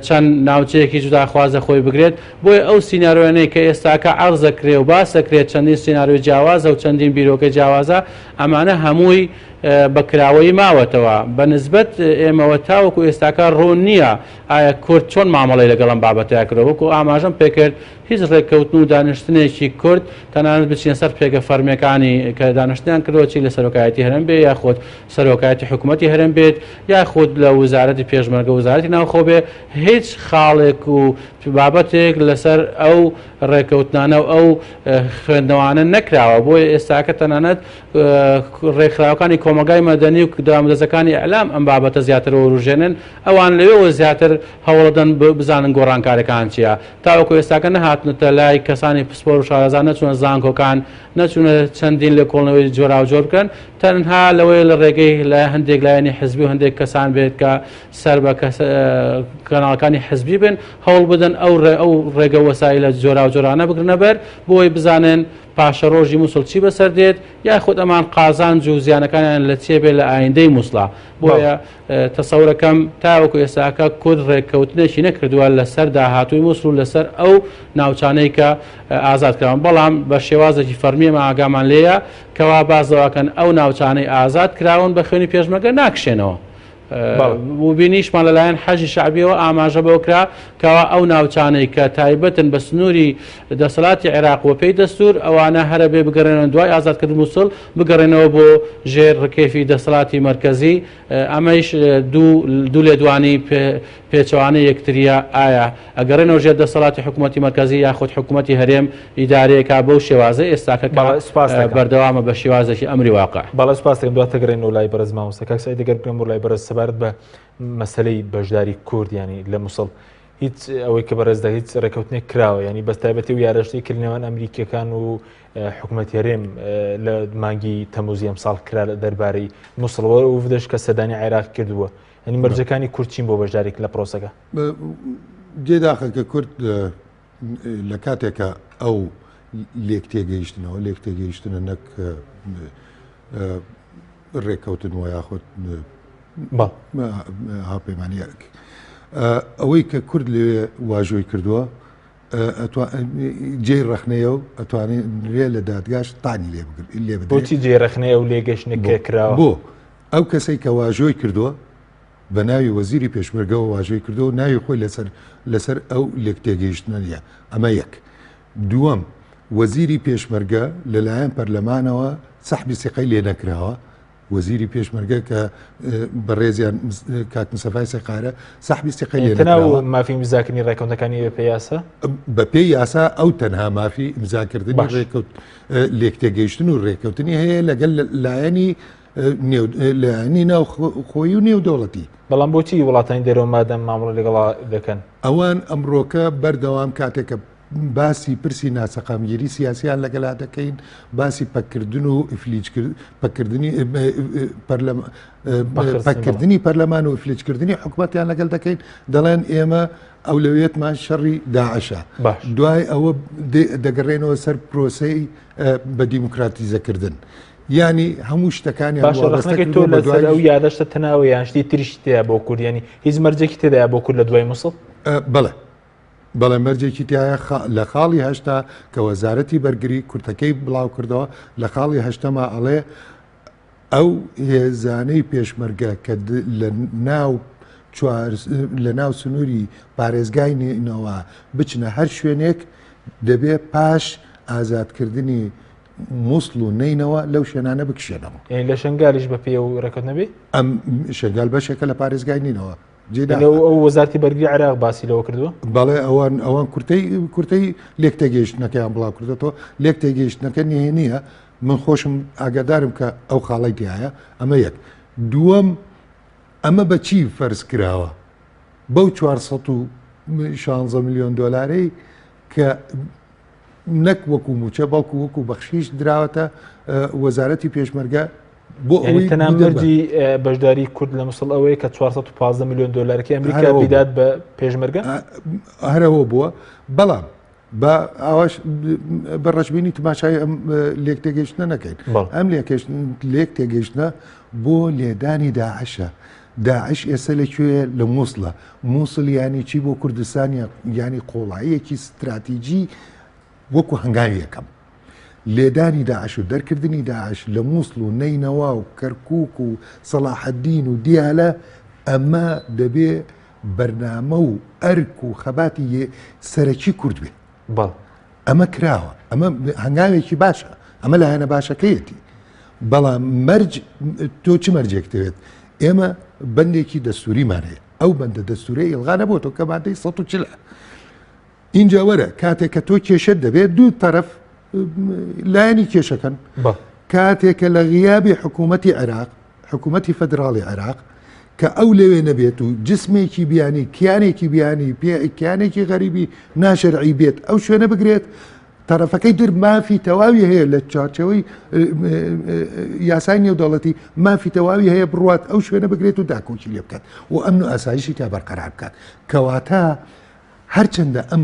چەند ناوچەیەکی جودا خوازە خۆی بگرێت بۆیە ئەو سیناریۆیانەی کە ئێستاکە عەرزەکرێ و باسەکرێت چەندین سیناریۆی جیاوازە و چەندین بیرۆکە جیاوازە ئەمانە هەمووی بەکراوەی ماوەتەوە بە نسبەت ئێمەوە تاوەکو ئێستاکە ڕۆن نییە ئایا کورد چۆن مامەڵی لەگەڵم بابەتەیە کرەوە وەکو ئاماژەم پێکرد هیچ ڕێککەوتن و دانیشتنێکی کورد تەنانەت بچینە سەر پێگە فەرمیەکانی کە دانیشتیان کردەوە چی لە سەرۆکایەتی هەرێم بێ یاخود سەرۆکایەتی حکوومەتی هەرێم بێت یاخود لە وزارەتی پێشمەرگە وزارەتی ناوخۆ بێ هیچ خاڵێک و بابەتێک لەسەر ئەو ڕێککەوتنانە و ئەو خوێندنەوانە نەکراوە بۆیە ئێستاکە تەنانەت ڕێکخراوەکانی کۆمەلگای مەدەنی و دامدەزەکانی ئەعلام ئەم بابەتە زیاتر وەڕژێنن ئەوان لەوێەوە زیاتر هەوڵدەن بزانن گۆڕانکاریەکان چییە تاوەکو ئێستاکە نەهاتنەتە لای کەسانی پسپۆر و شارەزان نەچونە زانکۆکان نەچونە چەندین لە کۆڵنەوەی جۆرا و جۆر بکەن تەنها لەوەی لە ڕێگەی لە هەندێک لایەنی حزبی و هەندێک کەسان بێت کە سەر بە کەناڵەکانی حزبی بن هەوڵ بدەن ئەو ڕێگە وەسایل لە جۆرا و جۆرانە بگرنە بەر بۆی بزانن پاشە ڕۆژی مووسڵ چی بەسەر دێت یاخود ئەمان قازانج و زیانەکانیان لە چێبێت لە ئایندەی مووسڵا بۆیە تەسەورەکەم تاوەکو ئێستاکە کورد ڕێککەوتنێکی نەکردووە لەسەر داهاتووی مووسڵ و لەسەر ئەو ناوچانەی کە ئازادکراون بەڵام بە شێوازێکی فەرمیێمە ئاگامان لێیە کەوا بازەوەکەن ئەو ناوچانەی ئازاد کراون بە خوێنی پێشمەرگە ناکشێنەوە و بینیشمان لەلایەن حەجی شعبیەوە ئاماژە بەوە کرا کەوا ئەو ناوچانەی کە تایبەتن بە سنووری دەسەڵاتی عێراق و پێی دەستور ئەوانە هەرە بێ بگەڕێنەوە دوای ئازادکردن مووسڵ بگەڕێنەوە بۆ ژێر ڕکێفی دەسەڵاتی مرکزی ئەمەش دوو لێدوانی پێچەوانەی یەکتریە ئایا ئەگەڕێنەوە ژێر دەسەڵاتی حکوومەتی مرکزی یاخود حکوومەتی هەرێم ئیدارەیەکا بەو شێوازە ئێستاکە بەردەوامە بە شێوازێکی ئەمری واقع باڵا سپاس دەکەم دواتە گەڕێنەوە لای بەرز مامۆستا کاکسای دەگەر بکەم لای بەرز سەبارەت بە مەسەلەی بەشداری کورد ینی لە مووسڵ هیچ ئەوەی کە بەڕێزدا هیچ ڕێکەوتنێک کراوە ینی بەستایبەتی و یاڕەشتی کردنەوەن ئەمریکیەکان و حکوومەتی هەرێم لە مانگی تەموزی ئەمساڵ کرا لە دەربارەی مووسڵەوە و ودەش کە سەردانی عێراق کردووە ینی مەرجەکانی کورد چین بۆ بەشدارێک لە پرۆسەکە جێداخەکە کورد لە کاتێکە ئەو لێک تێگەیشتنەوە لێک تێگەیشتنە نەک ڕێککەوتن و یاخود هاپەیمانیەک ئەوەی کە کورد لێ واژۆی کردووە جێ ڕەخنەیە و ئەتوانێت لە دادگاش تانی لێ بۆچی جێ ڕەخنەیە و لێگەشتنێکە کراوە بۆ ئەو کەسەی کە واژۆی کردووە بە ناوی وەزیری پێشمەرگەوە واژۆی کردەوە ناوی خۆی لەسەر ئەو لێک تێگەیشتنە نیە ئەمە یەک دووەم وەزیری پێشمەرگە لەلایەن پەرلەمانەوە سەحبی سیقەی لێ نەکراوە وەزیری پێشمەرگە کە بەڕێزیان کاک مستەفای سەقارە سەحبی سیقەی لێ نەکراوە مافی ئیمزاکردنی ڕێکەوتەکانی بە پێی یاسا بە پێی یاسا ئەو تەنها مافی ئیمزاکردنی لێک تێگەیشتن و ڕێکەوتنی هەیە لەگەل لایەنی لایەنی ناو خۆی و نێودەوڵەتی بەڵام بۆچی وڵاتانی دەرەوە مادەم مامەڵە لەگەڵا دەکەن ئەوان ئەمڕۆکە بەردەوام کاتێکە باسی پرسی ناسەقامگیری سیاسیان لەگەڵا دەکەین باسی پەکردن و پەکردنی پەرلەمان و ئیفلیجکردنی حکوومەتیان لەگەڵ دەکەین دەڵێن ئێمە ئەولەوێتمان شەڕی داعشە دوای ئەوە دەگەڕێنەوە سەر پرۆسەی بە دیموکراتیزەکردن ینی هەموو شتەکانی باشڕستەکەی تۆ لەسەر ئەو یادەشتە تەناوە یانشتی تریشت تەیە بۆ کوردیانی هیچ مەرجێکی تێدایە بۆ کورد لە دوای مووسڵ بەڵێ مەرجێکی تایە لە خاڵی هەشتا کە وەزارەتی بەرگری کورتەکەی بڵاو کردەوە لە خاڵی هەشتەما ئەڵێ ئەو هێزانەی پێشمەرگە کە لە ناو سنووری پارێزگای نینەوە بچنە هەر شوێنێک دەبێ پاش ئازادکردنی مووسڵ و نینەوە لەو شوێنانە بکشێنەوە لە شنگالیش بە پێ و ڕێکەوت نەبێ ئەم شنگال بەشێکە لە پارێزگای نینەوە ئەو وەزارتی بەرگری عێراق باسی لەوە کردووە بەڵێ ئەوان کورتەی لێک تێگەیشتنەکەیان بڵاو کردێتەوە لێک تێگەیشتنەکە نیە من خۆشم ئاگادارم کە ئەو خاڵی دیایە ئەمە یەک دووەم ئەمە بە چی فەرز کراوە بەو 416 میلیۆن دۆلارەی کە نەک وەکو موچە بەڵکو وەکو بەخشیش دراوەتە وەزارەتی پێشمەرگە بۆ ئەوەی تەنامەرجی بەشداری کورد لە مووسڵ ئەوەیە کە 415 میلیۆن دۆلارەکە ئەمریکا بیدات بە پێشمەرگە هەرەوە بووە بەڵام بە ئاواش بە ڕەشبینی تماشای ئەم لێک تێگەیشتنە نەکەین ئەم لێک تێگەیشتنە بۆ لێدانی داعشە داعش ئێستا لەکوێ لە مووسڵە مووسڵ ینی چی بۆ کوردستان ینی قۆڵاییەکی استراتیجی وەکو هەنگاوی یەکەم لێدانی داعش و دەرکردنی داعش لە مووسڵ و نینەوا و کەرکووک و سەلاحەدین و دیالە ئەمە دەبێ بەرنامە و ئەرک و خەباتی سەرەکی کورد بێ ئەمە کراوە ئەمە هەنگاوێکی باشە ئەمە لایەنە باشەکەیەتی بەڵام مەرج تۆ چی مەرجێکتەوێت ئێمە بەندێکی دەستوریمان هەیە ئەو بەندە دەستوری ئێڵغانە بۆ تۆ کە مادەی 140 اینجا وەرە کاتێک کە تۆ کێشت دەبێت دوو تەرەف لایەنی کێشەکەن کاتێکە لە غیابی حکوومەتی عێراق حکوومەتی فەدراڵی عێراق کە ئەو لەوێ نەبێت و جسمێکی بیانی کیانێکی بیانی کیانێکی غەریبی ناشەرعی بێت ئەو شوێنە بگرێت تەرەفەکەی در مافی تەواوی هەیە لە چارچەوەی یاسای نێودەوڵەتی مافی تەواوی هەیە بڕوات ئەو شوێنە بگرێت و داکۆچی لێ بکات و ئەمن و ئاسایشی تا بەرقەرار بکات کەواتە هەرچەندە ئەم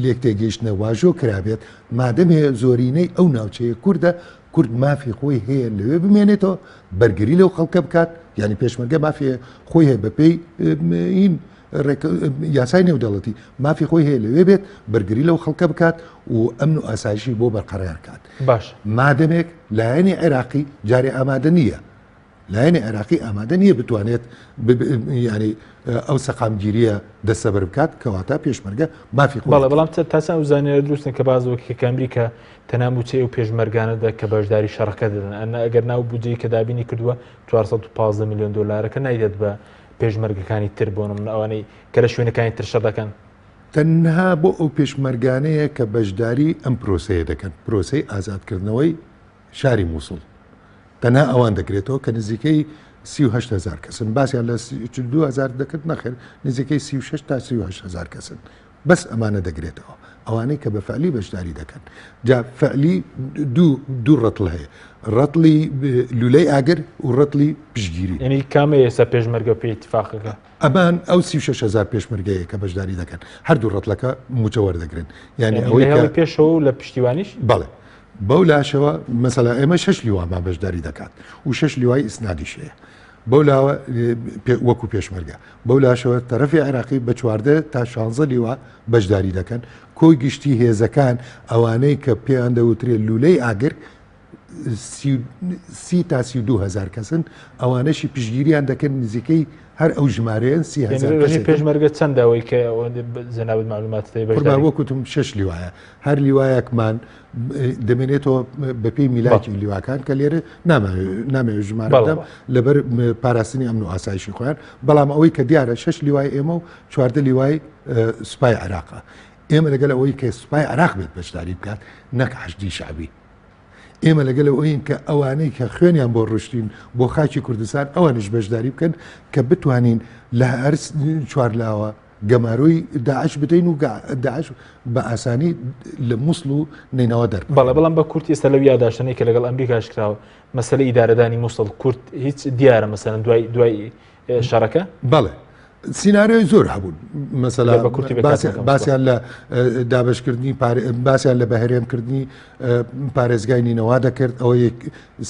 لێک تێگەیشتنە واژۆ کرابێت مادەمێ زۆرینەی ئەو ناوچەیە کووردە کورد مافی خۆی هەیە لەوێ بمێنێتەوە بەرگری لەو خەڵکە بکات ینی پێشمەرگە مافی خۆی هەیە بەپێی این یاسای نێودەوڵەتی مافی خۆی هەیە لەوێ بێت بەرگری لەو خەڵکە بکات و ئەمن و ئاسایشی بۆ بەرقەرار کات باش مادەمێک لایەنی عێراقی جارێ ئامادە نییە لایەنی عێراقی ئامادە نییە بتوانێت ینی ئەو سەقامگیریە دەستەبەر بکات کەواتە پێشمەرگە مافی خۆی بەڵام تاسان وزانێرە دروستن کە بازەوەکە ئەمریکا تەناموچەی و پێشمەرگانەدا کە بەشداری شەڕەکە دەدەن ئەنە ئەگەر ناو بودجەی کە دابینی کردووە 415 میلیۆن دلارەکە نایدێت بە پێشمەرگەکانی تر بۆ من ئەوانەی کە لە شوێنەکانی تر شەڕ دەکەن تەنها بۆ ئەو پێشمەرگانەیە کە بەشداری ئەم پرۆسەیە دەکەن پرۆسەی ئازادکردنەوەی شاری مووسڵ تەنها ئەوان دەکرێتەوە کە نزیکەی 38,000 کەسن باسییان لە 2000 دەکرد نەخێر نزیکەی 36 تا 38,000 کەسن بەس ئەمانە دەگرێتەوە ئەوانەی کە بە فعلی بەشداری دەکەن جا فعلی دوو ڕەتڵ هەیە ڕەتڵی لولەی ئاگر و ڕەتڵی پشگیری ینی کامە ئێستا پێشمەرگە پێی اتفاقەکە ئەمان ئەو 36,000 پێشمەرگەیە کە بەشداری دەکەن هەردوو ڕەتڵەکە موچە وەردەگرن یعنی ئەوەی پێشەوە لە پشتیوانیش بەڵێ بەو لاشەوە مەسەلا ئێمە 6 لیوامان بەشداری دەکات و 6 لیوای ئیسنادیش هەیە بەو لاوە وەکو پێشمەرگە بەو لاشەوە تەرەفی عێراقی بە 14 تا 16 لیوە بەشداری دەکەن کۆی گشتی هێزەکان ئەوانەی کە پێیان دەوترێت لولەی ئاگر 30 تا 32,000 کەسن ئەوانەشی پشگیریان دەکەن نزیکەی هەر ئەو ژمارەیان 30,000 پێشمەرگە چەندەوەی کە زەناوت معلومات وەکوتم 6 لیوایە هەر لیوایەکمان دەمێنێتەوە بەپێی میلاکی لیواکان کە لێرە نامەوێت ژمارەدەم لەبەر پاراستنی ئەمن و ئاسایشی خۆیان بەڵام ئەوەی کە دیارە 6 لیوای ئێمە و 14 لیوای سوپای عێراقە ئێمە لەگەل ئەوەی کە سوپای عێراق بێت بەشداری بکات نەک حەشدی شعبی ئێمە لەگەل ئەوەین کە ئەوانەی کە خوێنیان بۆ ڕشتین بۆ خاکی کوردستان ئەوانش بەشداری بکەن کە بتوانین لە هەر چوارلاوە گەماروی داعش بدەین و داعش بە ئاسانی لە مووسڵ و نینەوە دەر بەڵام بە کورت ئێستا لەو یاداشتنەی کە لەگەڵ ئەمریکاش کراوە مەسەلە ئیدارەدانی مووسڵ کورت هیچ دیارە مەسەلەن دوای شەڕەکە بەڵێ سیناریۆی زۆر هەبوون مەسەلا باسییان لە دابشکردنی باسییان لە بەهرێمکردنی پارێزگای نینەوە دەکرد ئەوە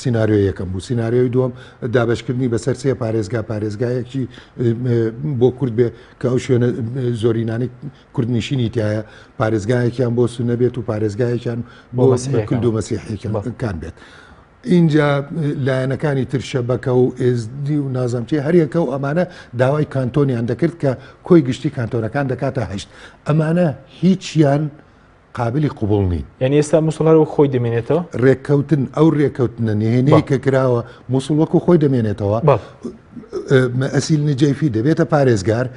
سیناریۆ یەکەم بوو سیناریۆی دووەم دابشکردنی بەسەر سێ پارێزگایەکی بۆ کورد بێ کە ئەو شوێنە زۆرینانی کوردنشینی تایە پارێزگایەکیان بۆ سونە بێت و پارێزگایەکیان بۆ کورد و مەسیحیەکان بێت اینجا لایەنەکانی تر شەبەکە و ئێزدی و نازەمچی هەریەکە و ئەمانە داوای کانتۆنیان دەکرد کە کۆی گشتی کانتۆنەکان دەکاتە هەشت ئەمانە هیچیان قابلی قوبڵ نین یعنی ئێستا مووسڵەوە خۆی دەمێنێتەوە ڕێککەوتن ئەو ڕێککەوتنە نهێنەی کە کراوە مووسڵ وەکو خۆی دەمێنێتەوە ئەسیل نجەیفی دەبێتە پارێزگار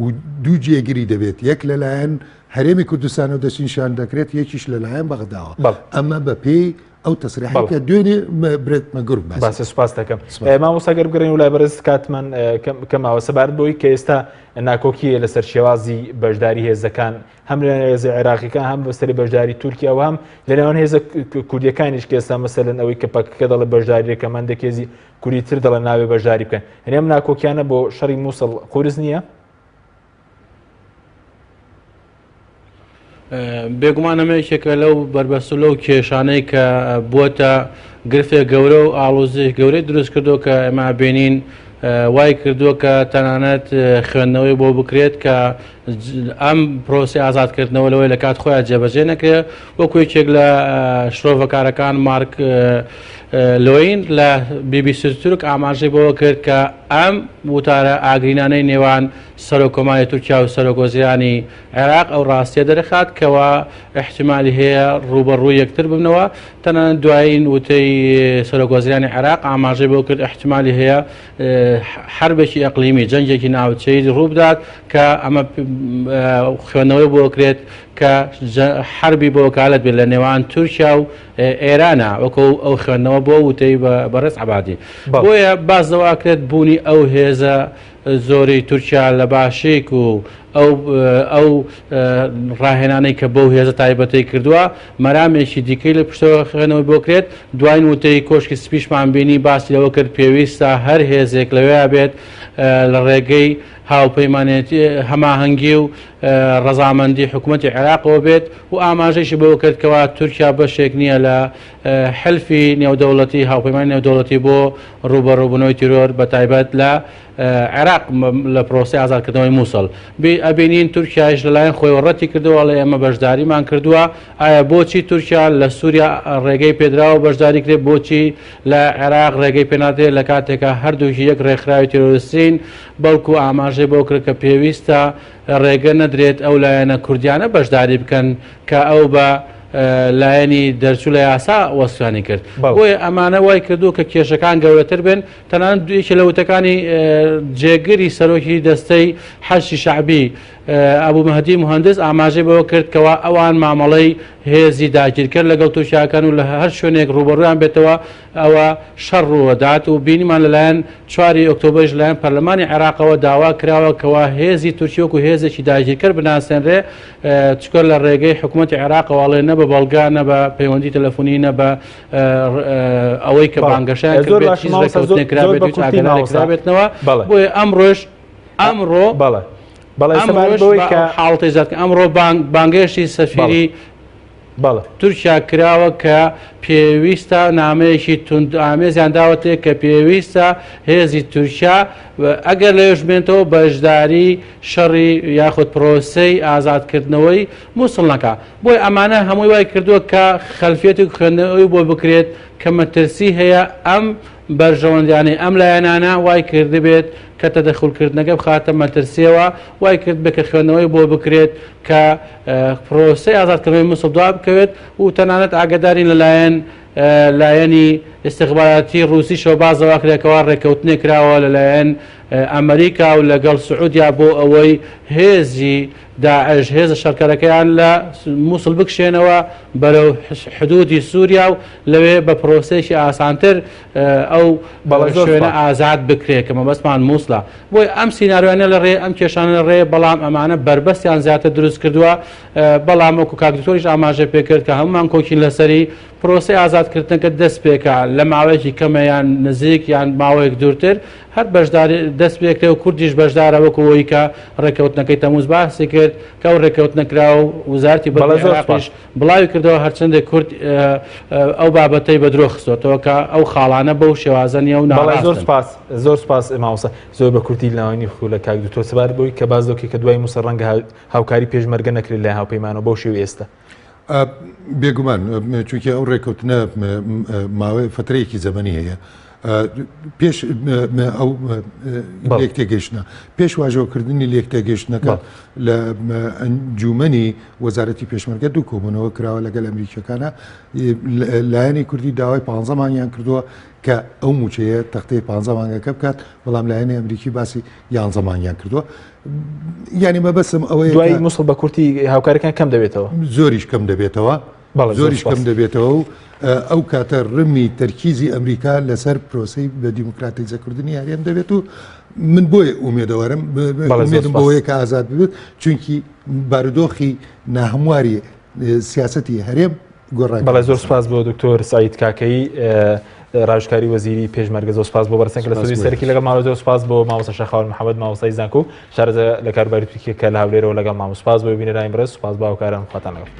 و دوو جێگیری دەبێت یەک لەلایەن هەرێمی کوردستان و دەچینشان دەکرێت یەکیش لەلایەن بەغداوە ئەمە بەپێی ئەو تەسریحەکە دوێنێ برێتمە گورگ باسی سوپاس دەکەم مامۆستاگەر بگەڕین و لای بەرز کاتمان کەماوە سەبارەت بۆی کە ئێستا ناکۆکیە لەسەر شێوازی بەشداری هێزەکان هەم لە هێزە عێراقیەکان هەم بەسەری بەشداری تورکیا و هەم لەنێوان هێزە کوردیەکانیش کە ئێستا مەسەلەن ئەوەی کە پەکەکە دەڵێ بەشداری ڕێکەمەندێکێزی کوردی تر دەڵێ ناوێ بەشداری بکەن هەنێ ئەم ناکۆکیانە بۆ شەڕی مووسڵ قورس نییە بێگومان ئەمەیەکێکە لەو بربەست و لەو کێشانەی کە بووەتە گرفێک گەورە و ئاڵۆزی گەورەی دروست کردو کە ئێمە بینین وای کردووە کە تەنانەت خوێندنەوەی بۆ بکرێت کە ئەم پرۆسی ئازادکردنەوە لەوەی لە کات خۆیان جێبەجێ نەکرێت وەکو یەکێک لە شرۆڤەکارەکان مارک لۆین لە BBC تورک ئاماژەی بەوە کرد کە ئەم وتارە ئاگرینانەی نێوان سەرۆکۆماری تورکیا و سەرۆکۆزیرانی عێراق ئەو ڕاستیە دەرەخات کەەوە احتیمالی هەیە ڕوبەڕووی یەکتر ببنەوە تەنانەت دوایین وتەی سەرۆکۆزیرانی عێراق ئاماژەی بۆ کرد احتیمالی هەیە حربێکی ئەقلیمی جەنگێکی ناوچەی ڕوو بدات کە ئەمە خوێندنەوەی بۆ کرێت کە حربی بۆ وەکالەت بێت لە نێوان تورکیا و ئێرانە وەکو ئەو خوێندنەوە بۆ وتەی بەڕێز عەبادی بۆیە باز دەواکرێت بوونی ئەو هێزە زۆری تورکیا لە باشێک و ئەو ڕاهێنانەی کە بەو هێزە تایبەتی کردووە مەرامێکی دیکەی لە پشتەوە خوێنەوەی بۆ کرێت دوای وتەی کۆشکی سپیشمان بینی باسی لەوە کرد پێویستە هەر هێزێک لەوێ بێت لە ڕێگەی هاوپەیمانێتی هەماهەنگی و ڕەزامەندی حکوومەتی عێراقەوە بێت و ئاماژەیشی بەوە کردکەوە تورکیا بەشێک نییە لە حلفی نێودەوڵەتی هاوپەیمانی نێودەوڵەتی بۆ ڕوبەڕووبوونەوەی تیرۆر بە تایبەت لە عێراق لە پرۆسی ئازادکردنەوەی مووسڵ ئەبینین تورکیاش لەلایەن خۆی ڕەتی کردووە لە ئێمە بەشداریمان کردووە ئایا بۆچی تورکیا لە سووریا ڕێگەی پێدراوە بەشداری کرێت بۆچی لە عێراق ڕێگەی پێنادرێت لە کاتێکە هەردووکی یەک ڕێکخراوی تیرۆریستین بەڵکو ئاماژەی بۆ کرد کە پێویستە ڕێگە نەدرێت ئەو لایەنە کوردیانە بەشداری بکەن کە ئەو بە لایەنی دەرچوو لە یاسا وەسوانی کرد بۆیە ئەمانە وای کردو کە کێشەکان گەورەتر بن تەنانەت دوێکی لە وتەکانی جێگیری سەرۆکی دەستەی حەشی شعبی ئەبوو مەهدی مهندس ئاماژەی بەوە کردکەوە ئەوان مامەڵەی هێزی داگیرکرد لەگەڵ تووشیاکان و لە هەر شوێنێک ڕوبەڕویان بێتەوە ئەوە شەڕ ڕوەدات و بینیمان لەلایەن 4 ئۆکتۆبەرش لایەن پەرلەمانی عێراقەوە داوا کراوە کەوا هێزی تورکیا و هێزێکی داگیرکرد بناسێنرێ چکە لە ڕێگەی حکوومەتی عێراقەوەڵێ نە بە بەڵگا نە بە پەیوەندی تەلەفۆنی نە بە ئەوەی کە بانگەشیان کرابێتنەوە بۆیە ئەمڕۆ حاڵەتی زیاد ئەمڕۆ بانگێشتی سەفیری تورکیا کراوە کە پێویستە نامەیەکی تند ئامێزیان داوەتێ کە پێویستە هێزی تورکیا ئەگەر لەوێش بێنێتەوە بەشداری شەڕی یاخود پرۆسەی ئازادکردنەوەی مووسڵ نەکا بۆی ئەمانە هەمووی وای کردووە کە خەلفێتی خوێندنەوەی بۆ بکرێت کە مەترسی هەیە ئەم بەرژەوەندیانەی ئەم لایەنانە وای کردبێت کە تەدەخولکردنەکە بخاتە مەترسیەوە وای کرد بە کە خوێندنەوەی بۆ بکرێت کە پرۆسەی ئازادکردنەوەی مووسڵ دوا بکەوێت و تەنانەت ئاگادارین لەلایەن لایەنی استخباراتی ڕووسیشەوە بازەوا کرێکەوە ڕێکەوتنێک کراوە لەلایەن ئەمریکا و لەگەڵ سعودیا بۆ ئەوەی هێزی داعش هێزە شەڕکەرەکەیان لە مووسڵ بکشێنەوە بەرەو حدودی سووریا و لەوێ بە پرۆسێکی ئاسانتر ئەو شوێنە ئازاد بکرێت کە مەبەستمان مووسڵە بۆی ئەم سیناریوانە لە ڕێ ئەم کێشانە ڕێ بەڵام ئەمانە بربەستیان زیاتر دروست کردووە بەڵام وەکو کاکدکتۆریش ئاماژە پێکرد کە هەمومان کۆکین لەسەری پرۆسی ئازادکردنەکە دەست پێکە لە ماوەیەکی کەمەیان نزیک یان ماوەیەک دوورتر هەر بەشداری دەست پێکرێ و کوردیش بەشدارە وەکوەوەی کە ڕێکەوتنەکەی تەمووز باسی کرد کە ئەو ڕێکەوتنەکرا و وزارتی بەڵێش بڵاوی کردەوە هەرچەندێک کورد ئەو بابەتەی بە درۆ خستۆتەوە کە ئەو خاڵانە بەو شێوازەنیە و زۆر سپاس ماوەسە زۆر بە کورتی لەوانی خو لە کاک دوتۆ سەبار بۆی کە باز دەکەی کە دوای مووسڵ ڕەنگە هاوکاری پێشمەرگە نەکرێت لە هاوپەیمانەوە بەو شێوەی ئێستا بێگومان چونکە ئەو ڕێکەوتنە ماوەی فترەیەکی زەمەنی هەیە پێش ئەو لێک تێگەیشتنە پێش واژۆکردنی لێک تێگەیشتنەکە لە ئەنجومەنی وەزارەتی پێشمەرگە دوو کۆبوونەوە کراوە لەگەڵ ئەمریکیەکانە لایەنی کوردی داوای 15 مانگیان کردووە کە ئەو موچەیە تەختەی 15 مانگەکە بکات بەڵام لایەنی ئەمریکی باسی 11 مانگیان کردووە یعنی مەبەسم ئەوەیە دوای مووسڵ بە کورتی هاوکارەکان کەم دەبێتەوە زۆریش کەم دەبێتەوە زۆریش کەم دەبێتەوە و ئەو کاتە ڕمی تەرکیزی ئەمریکا لەسەر پرۆسی بە دیموکراتیزەکردنی یاریان دەبێت و من بۆیە ئومێدەوەرم بۆیە کە ئازاد بێت چونکی بارودۆخی ناهەمواری سیاسەتی هەرێم گۆڕای بەڵێ زۆر سپاس بۆ دکتۆر سعید کاکەی ڕاوشکاری وەزیری پێشمەرگە زۆر سپاس بۆ بەرسەنگ لە سوودی سەرکی لەگەڵ ماوە زۆر سپاس بۆ مامۆستا شەخاوەن محەممەد مامۆستای زانکۆ شارەزە لە کارباری تورکیە کە لە هەولێرەوە لەگەڵ مامۆ سپاس بۆ بینەرانی بەڕێز سپاس بۆ هاوکاران خواتان لەگەڵ